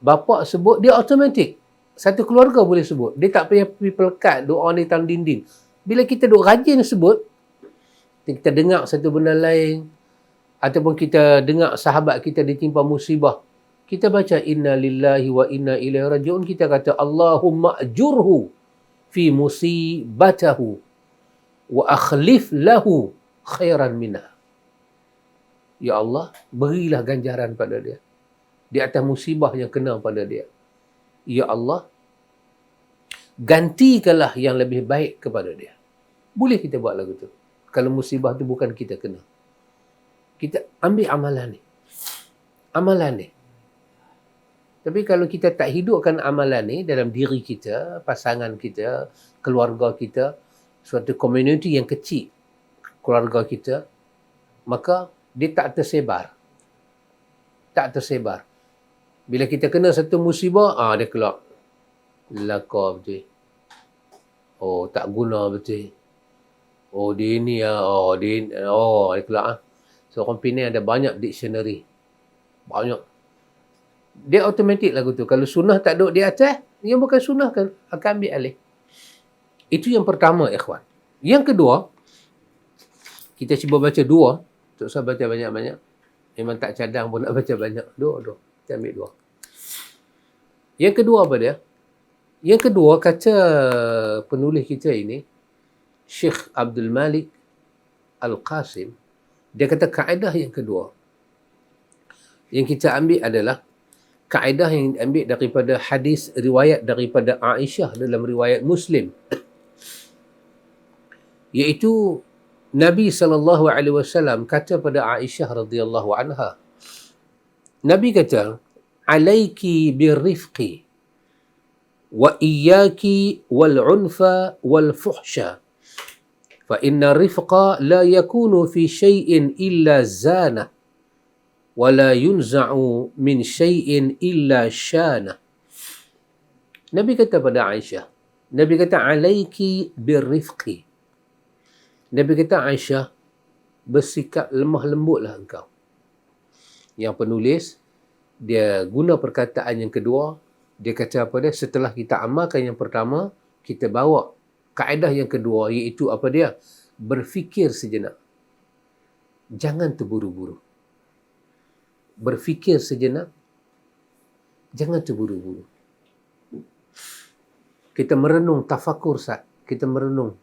bapa sebut, dia automatik. Satu keluarga boleh sebut. Dia tak payah pergi pelekat doa ni dalam dinding. Bila kita duk rajin sebut, kita dengar satu benda lain, ataupun kita dengar sahabat kita ditimpa musibah, kita baca inna lillahi wa inna ilaihi raji'un, kita kata Allahumma ajurhu fi musibatahu wa akhlif lahu khairan minha. Ya Allah, berilah ganjaran pada dia di atas musibah yang kena pada dia. Ya Allah, gantikanlah yang lebih baik kepada dia. Boleh kita buat lagu tu. Kalau musibah tu bukan kita kena. Kita ambil amalan ni. Amalan ni. Tapi kalau kita tak hidupkan amalan ni dalam diri kita, pasangan kita, keluarga kita, suatu komuniti yang kecil, keluarga kita, maka dia tak tersebar. Tak tersebar. Bila kita kena satu musibah, dia keluar. Lakar betul. Oh, tak guna betul. Oh, dia ni dia keluar. So, orang Penang ada banyak dictionary. Banyak. Dia automatik lagu tu. Kalau sunnah tak duduk di atas, yang bukan sunnah kan akan ambil alih. Itu yang pertama, ikhwan. Yang kedua, kita cuba baca dua. Tak usah baca banyak-banyak. Memang tak cadang pun nak baca banyak. Dua. Kita ambil dua. Yang kedua apa dia? Yang kedua, kata penulis kita ini, Syekh Abdul Malik Al-Qasim, dia kata kaedah yang kedua yang kita ambil adalah kaedah yang ambil daripada hadis riwayat daripada Aisyah dalam riwayat Muslim. Iaitu Nabi SAW kata pada Aisyah radhiyallahu anha, Nabi kata, alaiki birrifqi wa iyyaki wal unfa wal fuhsha fa inna rifqa la yakunu fi syai'in illa zana wa la yunza'u min syai'in illa syana. Nabi kata pada Aisyah, Nabi kata alaiki birrifqi. Nabi kata, Aisyah, bersikap lemah lembutlah engkau. Yang penulis, dia guna perkataan yang kedua, dia kata apa dia? Setelah kita amalkan yang pertama, kita bawa kaedah yang kedua, iaitu apa dia? Berfikir sejenak. Jangan terburu-buru. Berfikir sejenak, jangan terburu-buru. Kita merenung, tafakur Sat. Kita merenung.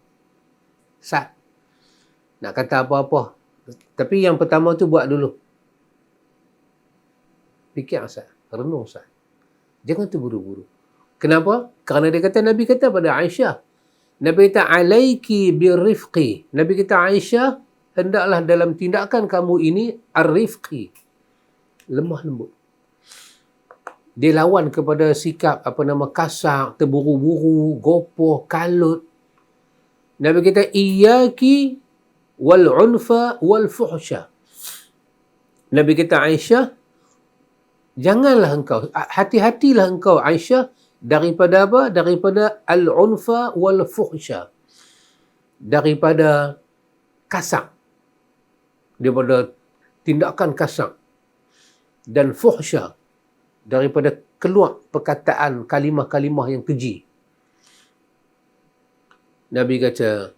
Sat, nak kata apa-apa. Tapi yang pertama tu buat dulu. Fikir Sat. Renung Sat. Jangan terburu-buru. Kenapa? Kerana dia kata, Nabi kata pada Aisyah, Nabi kata, alaiki birrifqi. Nabi kata, Aisyah, hendaklah dalam tindakan kamu ini, ar-rifqi. Lemah lembut. Dia lawan kepada sikap kasar, terburu-buru, gopoh, kalut. Nabi kata, iyyaki wal unfa wal fuhsha. Nabi kata, Aisyah, janganlah engkau, hati-hatilah engkau Aisyah daripada apa? Daripada al-unfa wal fuhsya. Daripada kasar. Daripada tindakan kasar. Dan fuhsya. Daripada keluar perkataan kalimah-kalimah yang keji. Nabi kata,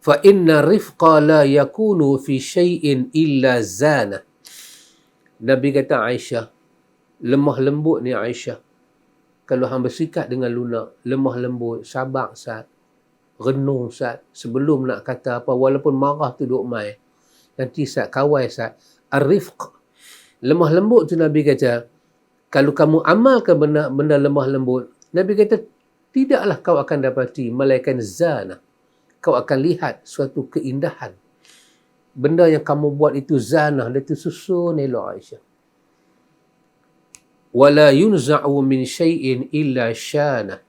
fa inna rifqa la yakunu fi syai'in illa zana. Nabi kata, Aisyah, lemah lembut ni Aisyah, kalau hang bersikap dengan lunak, lemah lembut, sabar Sat, renung Sat, sebelum nak kata apa, walaupun marah tu duk mai, nanti Sat, kawai Sat, ar-rifq, lemah lembut tu Nabi kata, kalau kamu amalkan benda lemah lembut, Nabi kata, tidaklah kau akan dapati malaikat zana. Kau akan lihat suatu keindahan. Benda yang kamu buat itu zana, dia tu susun elok Aisyah. Wala yunza'u min syai'in illa syana.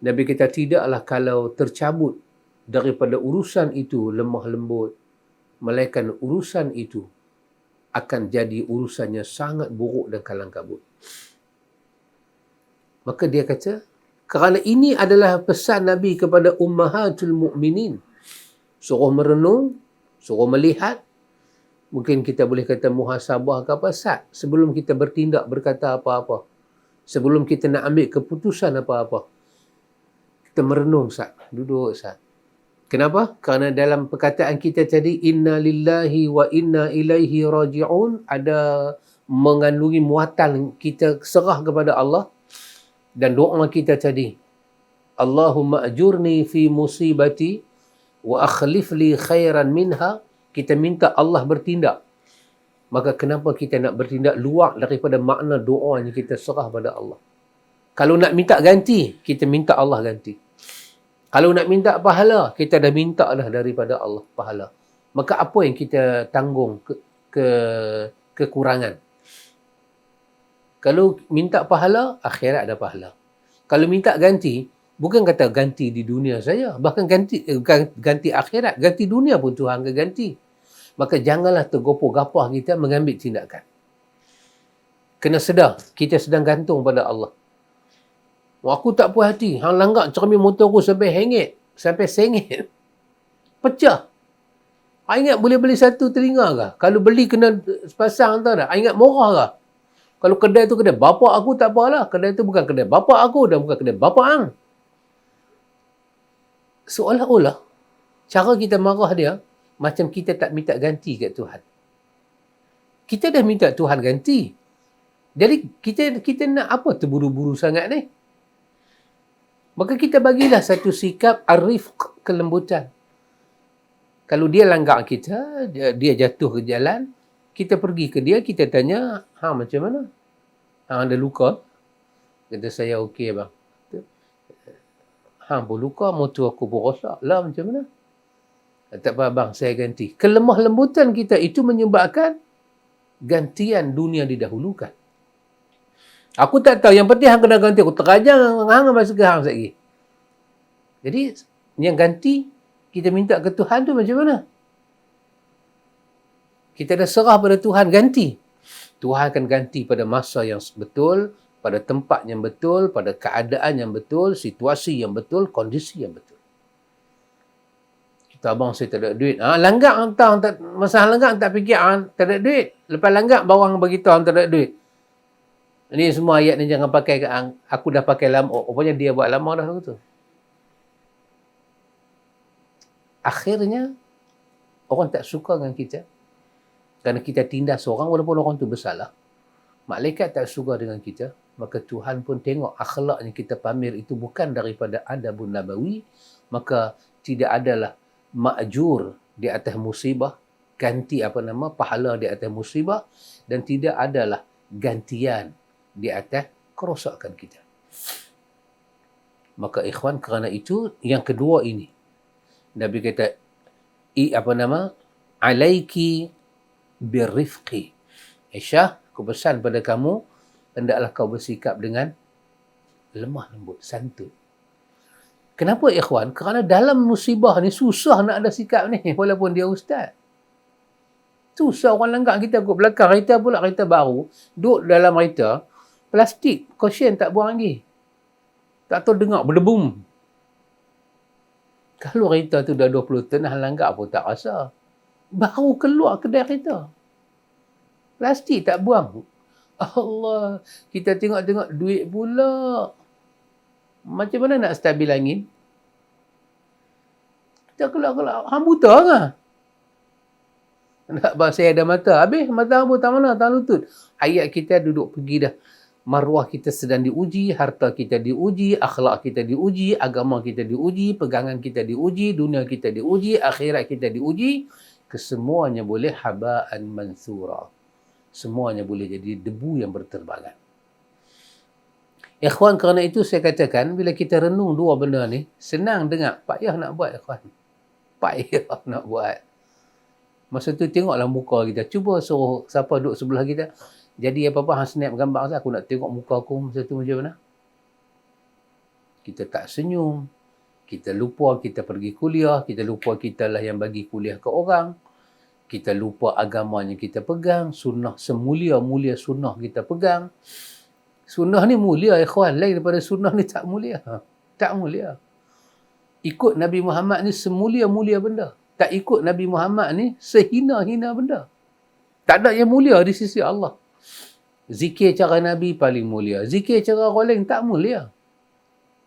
Nabi kata, tidaklah kalau tercabut daripada urusan itu lemah lembut, melainkan urusan itu akan jadi urusannya sangat buruk dan kalang kabut. Maka dia kata, kerana ini adalah pesan Nabi kepada ummahatul mu'minin. Suruh merenung, suruh melihat. Mungkin kita boleh kata muhasabah ke apa, Sat, sebelum kita bertindak, berkata apa-apa. Sebelum kita nak ambil keputusan apa-apa. Kita merenung Sat, duduk Sat. Kenapa? Kerana dalam perkataan kita tadi, inna lillahi wa inna ilaihi raji'un, ada mengandungi muatan kita serah kepada Allah. Dan doa kita tadi, Allahumma ajurni fi musibati wa akhlif li khairan minha. Kita minta Allah bertindak. Maka kenapa kita nak bertindak luar daripada makna doa yang kita serah pada Allah? Kalau nak minta ganti, kita minta Allah ganti. Kalau nak minta pahala, kita dah minta dah daripada Allah pahala. Maka apa yang kita tanggung kekurangan? Kalau minta pahala, akhirat ada pahala. Kalau minta ganti, bukan kata ganti di dunia saja, bahkan ganti akhirat, ganti dunia pun Tuhan akan ganti. Maka janganlah tergopoh-gapah kita mengambil tindakan. Kena sedar, kita sedang gantung pada Allah. Aku tak puas hati, hang langgar cermin motor aku sampai hengit, sampai sengit. Pecah. Hang ingat boleh beli satu telinga ke? Kalau beli kena sepasang tau tak? Hang ingat murah ke? Kalau kedai tu kedai bapak aku tak apalah. Kedai tu bukan kedai bapak aku dan bukan kedai bapak hang. Seolah-olah cara kita marah dia macam kita tak minta ganti kat Tuhan. Kita dah minta Tuhan ganti. Jadi kita nak apa terburu-buru sangat ni? Maka kita bagilah satu sikap arifq, kelembutan. Kalau dia langgar kita, dia jatuh ke jalan, kita pergi ke dia, kita tanya, hang macam mana? Hang ada luka? Kata saya okey bang. Hang pun luka, motor aku pun rosak. Lah macam mana? Tak apa abang, saya ganti. Kelemah lembutan kita itu menyebabkan gantian dunia didahulukan. Aku tak tahu, yang penting hang kena ganti. Aku terajang hang masa ke hang lagi. Jadi yang ganti kita minta ke Tuhan tu macam mana? Kita dah serah pada Tuhan, ganti. Tuhan akan ganti pada masa yang betul, pada tempat yang betul, pada keadaan yang betul, situasi yang betul, kondisi yang betul. Kita abang saya tak ada duit. Langgak hantar, masa langgak tak fikir tak ada duit. Lepas langgak baru bagi tahu tak ada duit. Ini semua ayat ni jangan pakai ke hang. Aku dah pakai lama. Rupanya dia buat lama dah tu. Akhirnya orang tak suka dengan kita. Kerana kita tindas orang walaupun orang tu bersalah. Malaikat tak suka dengan kita. Maka Tuhan pun tengok akhlak yang kita pamer itu bukan daripada adabun nabawi. Maka tidak adalah ma'jur di atas musibah. Ganti pahala di atas musibah. Dan tidak adalah gantian di atas kerosakan kita. Maka ikhwan, kerana itu yang kedua ini. Nabi kata, alaiki birrifqi. Aisyah, aku pesan pada kamu, hendaklah kau bersikap dengan lemah lembut, santun. Kenapa ikhwan? Kerana dalam musibah ni susah nak ada sikap ni, walaupun dia ustaz. Susah orang langgar kita kot belakang kereta pula, kereta baru, duduk dalam kereta, plastik, cushion tak buang lagi. Tak tahu dengar berdebum. Kalau kereta tu dah 20 ton, langgar pun tak rasa. Baru keluar kedai kereta. Plastik tak buang. Allah, kita tengok-tengok duit pula. Macam mana nak stabil angin? Kita kelak-kelak, hang buta ke? Nak bahasa ada mata. Habis mata hang buta mana? Tak lutut. Ayat kita duduk pergi dah. Maruah kita sedang diuji, harta kita diuji, akhlak kita diuji, agama kita diuji, pegangan kita diuji, dunia kita diuji, akhirat kita diuji. Kesemuanya boleh haba'an mansura. Semuanya boleh jadi debu yang berterbangan. Ikhwan, kerana itu saya katakan, bila kita renung dua benda ni, senang dengar. Payah nak buat, ikhwan. Payah nak buat. Masa tu tengoklah muka kita. Cuba suruh siapa duduk sebelah kita. Jadi apa-apa hang snap gambar saya, aku nak tengok muka aku masa tu macam mana. Kita tak senyum. Kita lupa kita pergi kuliah. Kita lupa kita lah yang bagi kuliah ke orang. Kita lupa agama yang kita pegang. Sunnah semulia-mulia sunnah kita pegang. Sunnah ni mulia, ikhwan. Lain daripada sunnah ni tak mulia. Tak mulia. Ikut Nabi Muhammad ni semulia-mulia benda. Tak ikut Nabi Muhammad ni sehina-hina benda. Tak ada yang mulia di sisi Allah. Zikir cara Nabi paling mulia. Zikir cara orang lain tak mulia.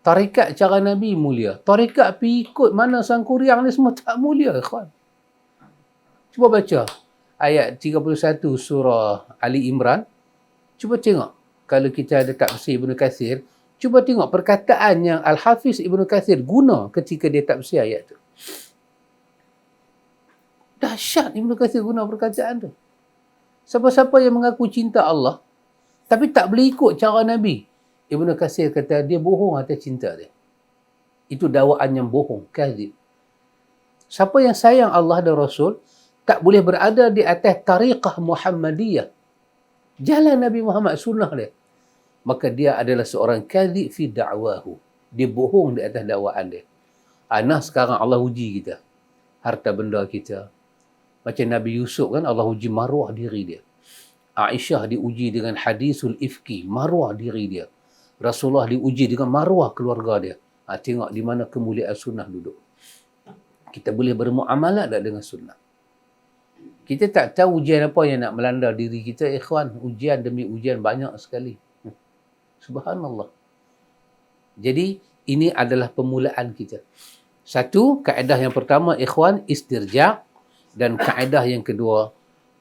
Tarikat cara Nabi mulia. Tarikat pergi ikut mana sangkuriang ni semua tak mulia, ikhwan. Cuba baca ayat 31 surah Ali Imran. Cuba tengok. Kalau kita ada tafsir Ibn Kathir, cuba tengok perkataan yang Al-Hafiz Ibn Kathir guna ketika dia tafsir ayat tu. Dahsyat Ibn Kathir guna perkataan tu. Siapa-siapa yang mengaku cinta Allah, tapi tak boleh ikut cara Nabi, Ibn Kathir kata dia bohong atas cinta dia. Itu dakwaan yang bohong, kadzib. Siapa yang sayang Allah dan Rasul, tak boleh berada di atas tariqah Muhammadiyah. Jalan Nabi Muhammad, sunnah dia. Maka dia adalah seorang kadzib fi da'wahu. Dia bohong di atas dakwaan dia. Nah sekarang Allah uji kita. Harta benda kita. Macam Nabi Yusuf kan, Allah uji maruah diri dia. Aisyah diuji dengan hadisul ifki, maruah diri dia. Rasulullah diuji dengan maruah keluarga dia. Tengok di mana kemuliaan sunnah duduk. Kita boleh bermuamalah tak dengan sunnah? Kita tak tahu ujian apa yang nak melanda diri kita, ikhwan. Ujian demi ujian banyak sekali. Subhanallah. Jadi, ini adalah permulaan kita. Satu, kaedah yang pertama, ikhwan, istirja'. Dan kaedah yang kedua,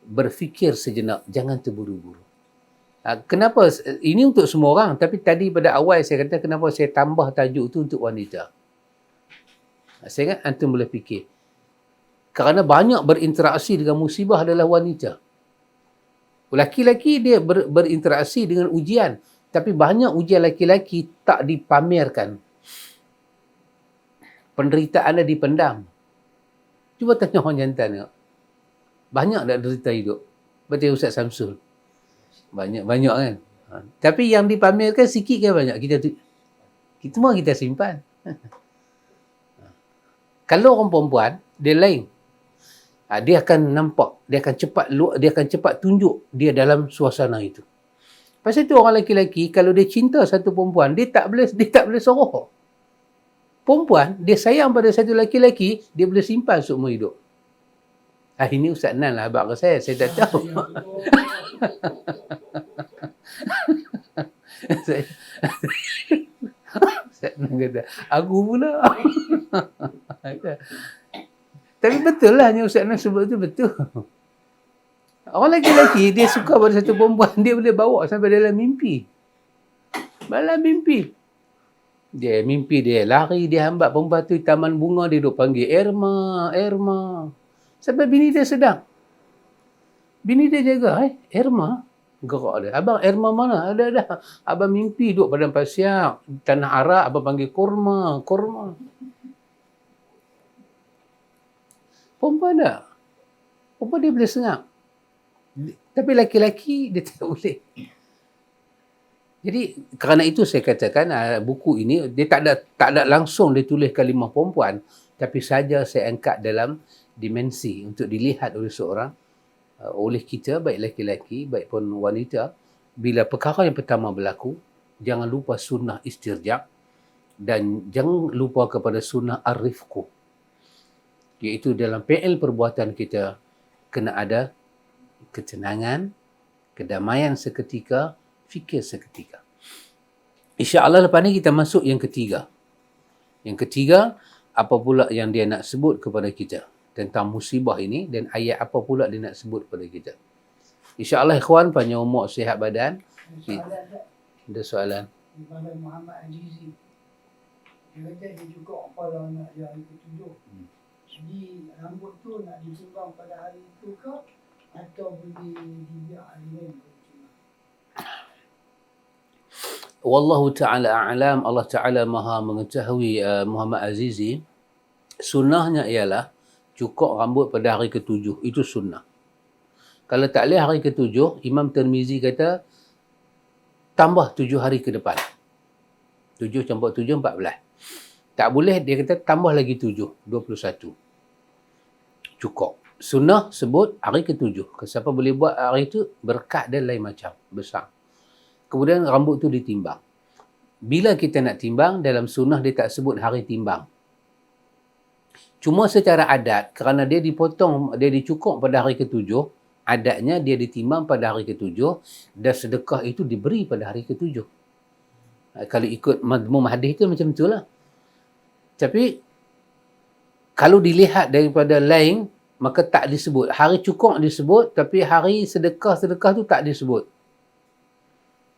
berfikir sejenak, jangan terburu-buru. Kenapa? Ini untuk semua orang. Tapi tadi pada awal saya kata, kenapa saya tambah tajuk itu untuk wanita. Saya ingat antum boleh fikir. Kerana banyak berinteraksi dengan musibah adalah wanita. Laki-laki dia berinteraksi dengan ujian. Tapi banyak ujian laki-laki tak dipamerkan. Penderitaan dia dipendam. Cuba tanya orang jantan tengok. Banyak tak derita hidup? Betul Ustaz Samsul? Banyak kan? Tapi yang dipamerkan sikit ke banyak? Semua kita simpan. Kalau orang perempuan, dia lain. Dia akan nampak, dia akan cepat tunjuk dia dalam suasana itu. Pasal tu orang lelaki-lelaki, kalau dia cinta satu perempuan, dia tak boleh sorok. Perempuan, dia sayang pada satu lelaki-lelaki, dia boleh simpan seumur hidup. Ini Ustaz Nan lah abang saya tak tahu. Ustaz Nan kata, aku pula. Tapi betul lah yang Ustaz Nan sebut tu betul. Orang lelaki-lelaki, dia suka pada satu perempuan, dia boleh bawa sampai dalam mimpi. Dalam mimpi. Dia mimpi dia lari, dia hambat perempuan tu di taman bunga, dia duduk panggil Irma. Sampai bini dia sedang. Bini dia jaga, Irma? Gerak dia. Abang, Irma mana? Ada. Abang mimpi duduk padang pasir, tanah Arab, abang panggil kurma. Perempuan tak? Perempuan dia boleh sengak. Tapi laki-laki dia tak boleh. Jadi kerana itu saya katakan buku ini dia tak ada langsung dia tulis kalimah perempuan, tapi saja saya angkat dalam dimensi untuk dilihat oleh seorang, oleh kita, baik lelaki-lelaki baik pun wanita, bila perkara yang pertama berlaku, jangan lupa sunnah istirja' dan jangan lupa kepada sunnah ar-rifqu, iaitu dalam PL perbuatan kita kena ada ketenangan, kedamaian seketika, fikir seketika. InsyaAllah lepas ni kita masuk yang ketiga. Yang ketiga, apa pula yang dia nak sebut kepada kita tentang musibah ini dan ayat apa pula dia nak sebut kepada kita. InsyaAllah ikhwan, panjang umur, sihat badan. Ada soalan? Daripada Muhammad Azizi. Dia kata dia juga kepala anak dia hari ke-7. Jadi rambut tu nak ditimbang pada hari itu ke atau boleh dibiar hari lain? Wallahu ta'ala a'lam. Allah Ta'ala maha mengetahui. Muhammad Azizi, sunnahnya ialah cukur rambut pada hari ke-7. Itu sunnah. Kalau tak boleh hari ke-7, Imam Tirmizi kata tambah 7 hari ke depan. 7 campur 7, 14. Tak boleh, dia kata tambah lagi 7, 21. Cukur. Sunnah sebut hari ke-7. Siapa boleh buat hari itu, berkat dia lain macam, besar. Kemudian rambut tu ditimbang. Bila kita nak timbang, dalam sunnah dia tak sebut hari timbang. Cuma secara adat, kerana dia dipotong, dia dicukur pada hari ke-7, adatnya dia ditimbang pada hari ke-7 dan sedekah itu diberi pada hari ke-7. Kalau ikut madmum hadis itu macam itulah. Tapi kalau dilihat daripada lain, maka tak disebut. Hari cukur disebut, tapi hari sedekah tu tak disebut.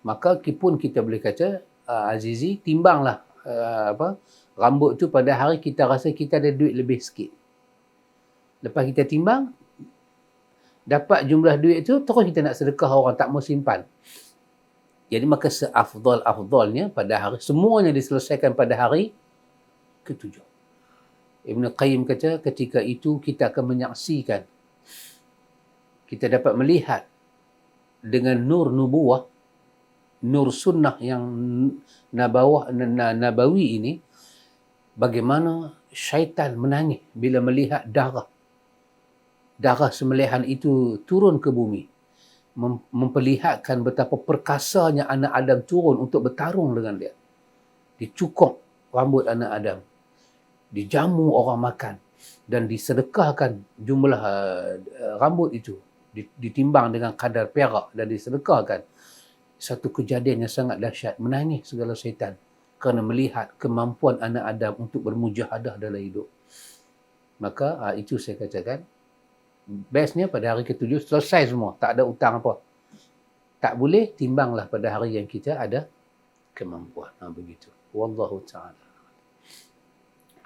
Maka pun kita boleh kata, Azizi, timbanglah rambut tu pada hari kita rasa kita ada duit lebih sikit. Lepas kita timbang, dapat jumlah duit tu, terus kita nak sedekah orang, tak mau simpan. Jadi maka seafdal-afdalnya pada hari, semuanya diselesaikan pada hari ke-7. Ibn Qayyim kata, ketika itu kita akan menyaksikan, kita dapat melihat dengan nur nubuwah, nur sunnah yang nabawi ini, bagaimana syaitan menangis bila melihat darah sembelihan itu turun ke bumi, memperlihatkan betapa perkasanya anak Adam turun untuk bertarung dengan dia. Dicukur rambut anak Adam, dijamu orang makan dan disedekahkan jumlah rambut itu, ditimbang dengan kadar perak dan disedekahkan. Satu kejadian yang sangat dahsyat, menangis segala syaitan kerana melihat kemampuan anak Adam untuk bermujahadah dalam hidup. Maka itu saya katakan, bestnya pada hari ke-7 selesai semua, tak ada hutang apa. Tak boleh, timbanglah pada hari yang kita ada kemampuan. Begitu. Wallahu ta'ala.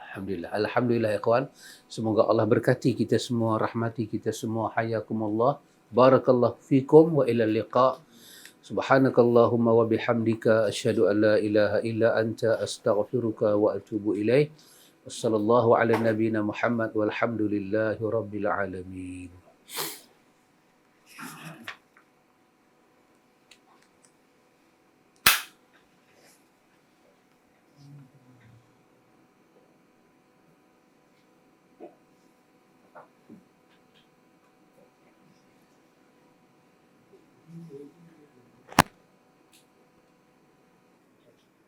Alhamdulillah. Alhamdulillah ya kawan. Semoga Allah berkati kita semua, rahmati kita semua. Hayakumullah. Barakallahu fikum wa ila liqa'. Subhanakallahumma wa bihamdika asyhadu an la ilaha illa anta astaghfiruka wa atubu ilaih. Sallallahu ala nabiyina Muhammad walhamdulillahi rabbil alamin.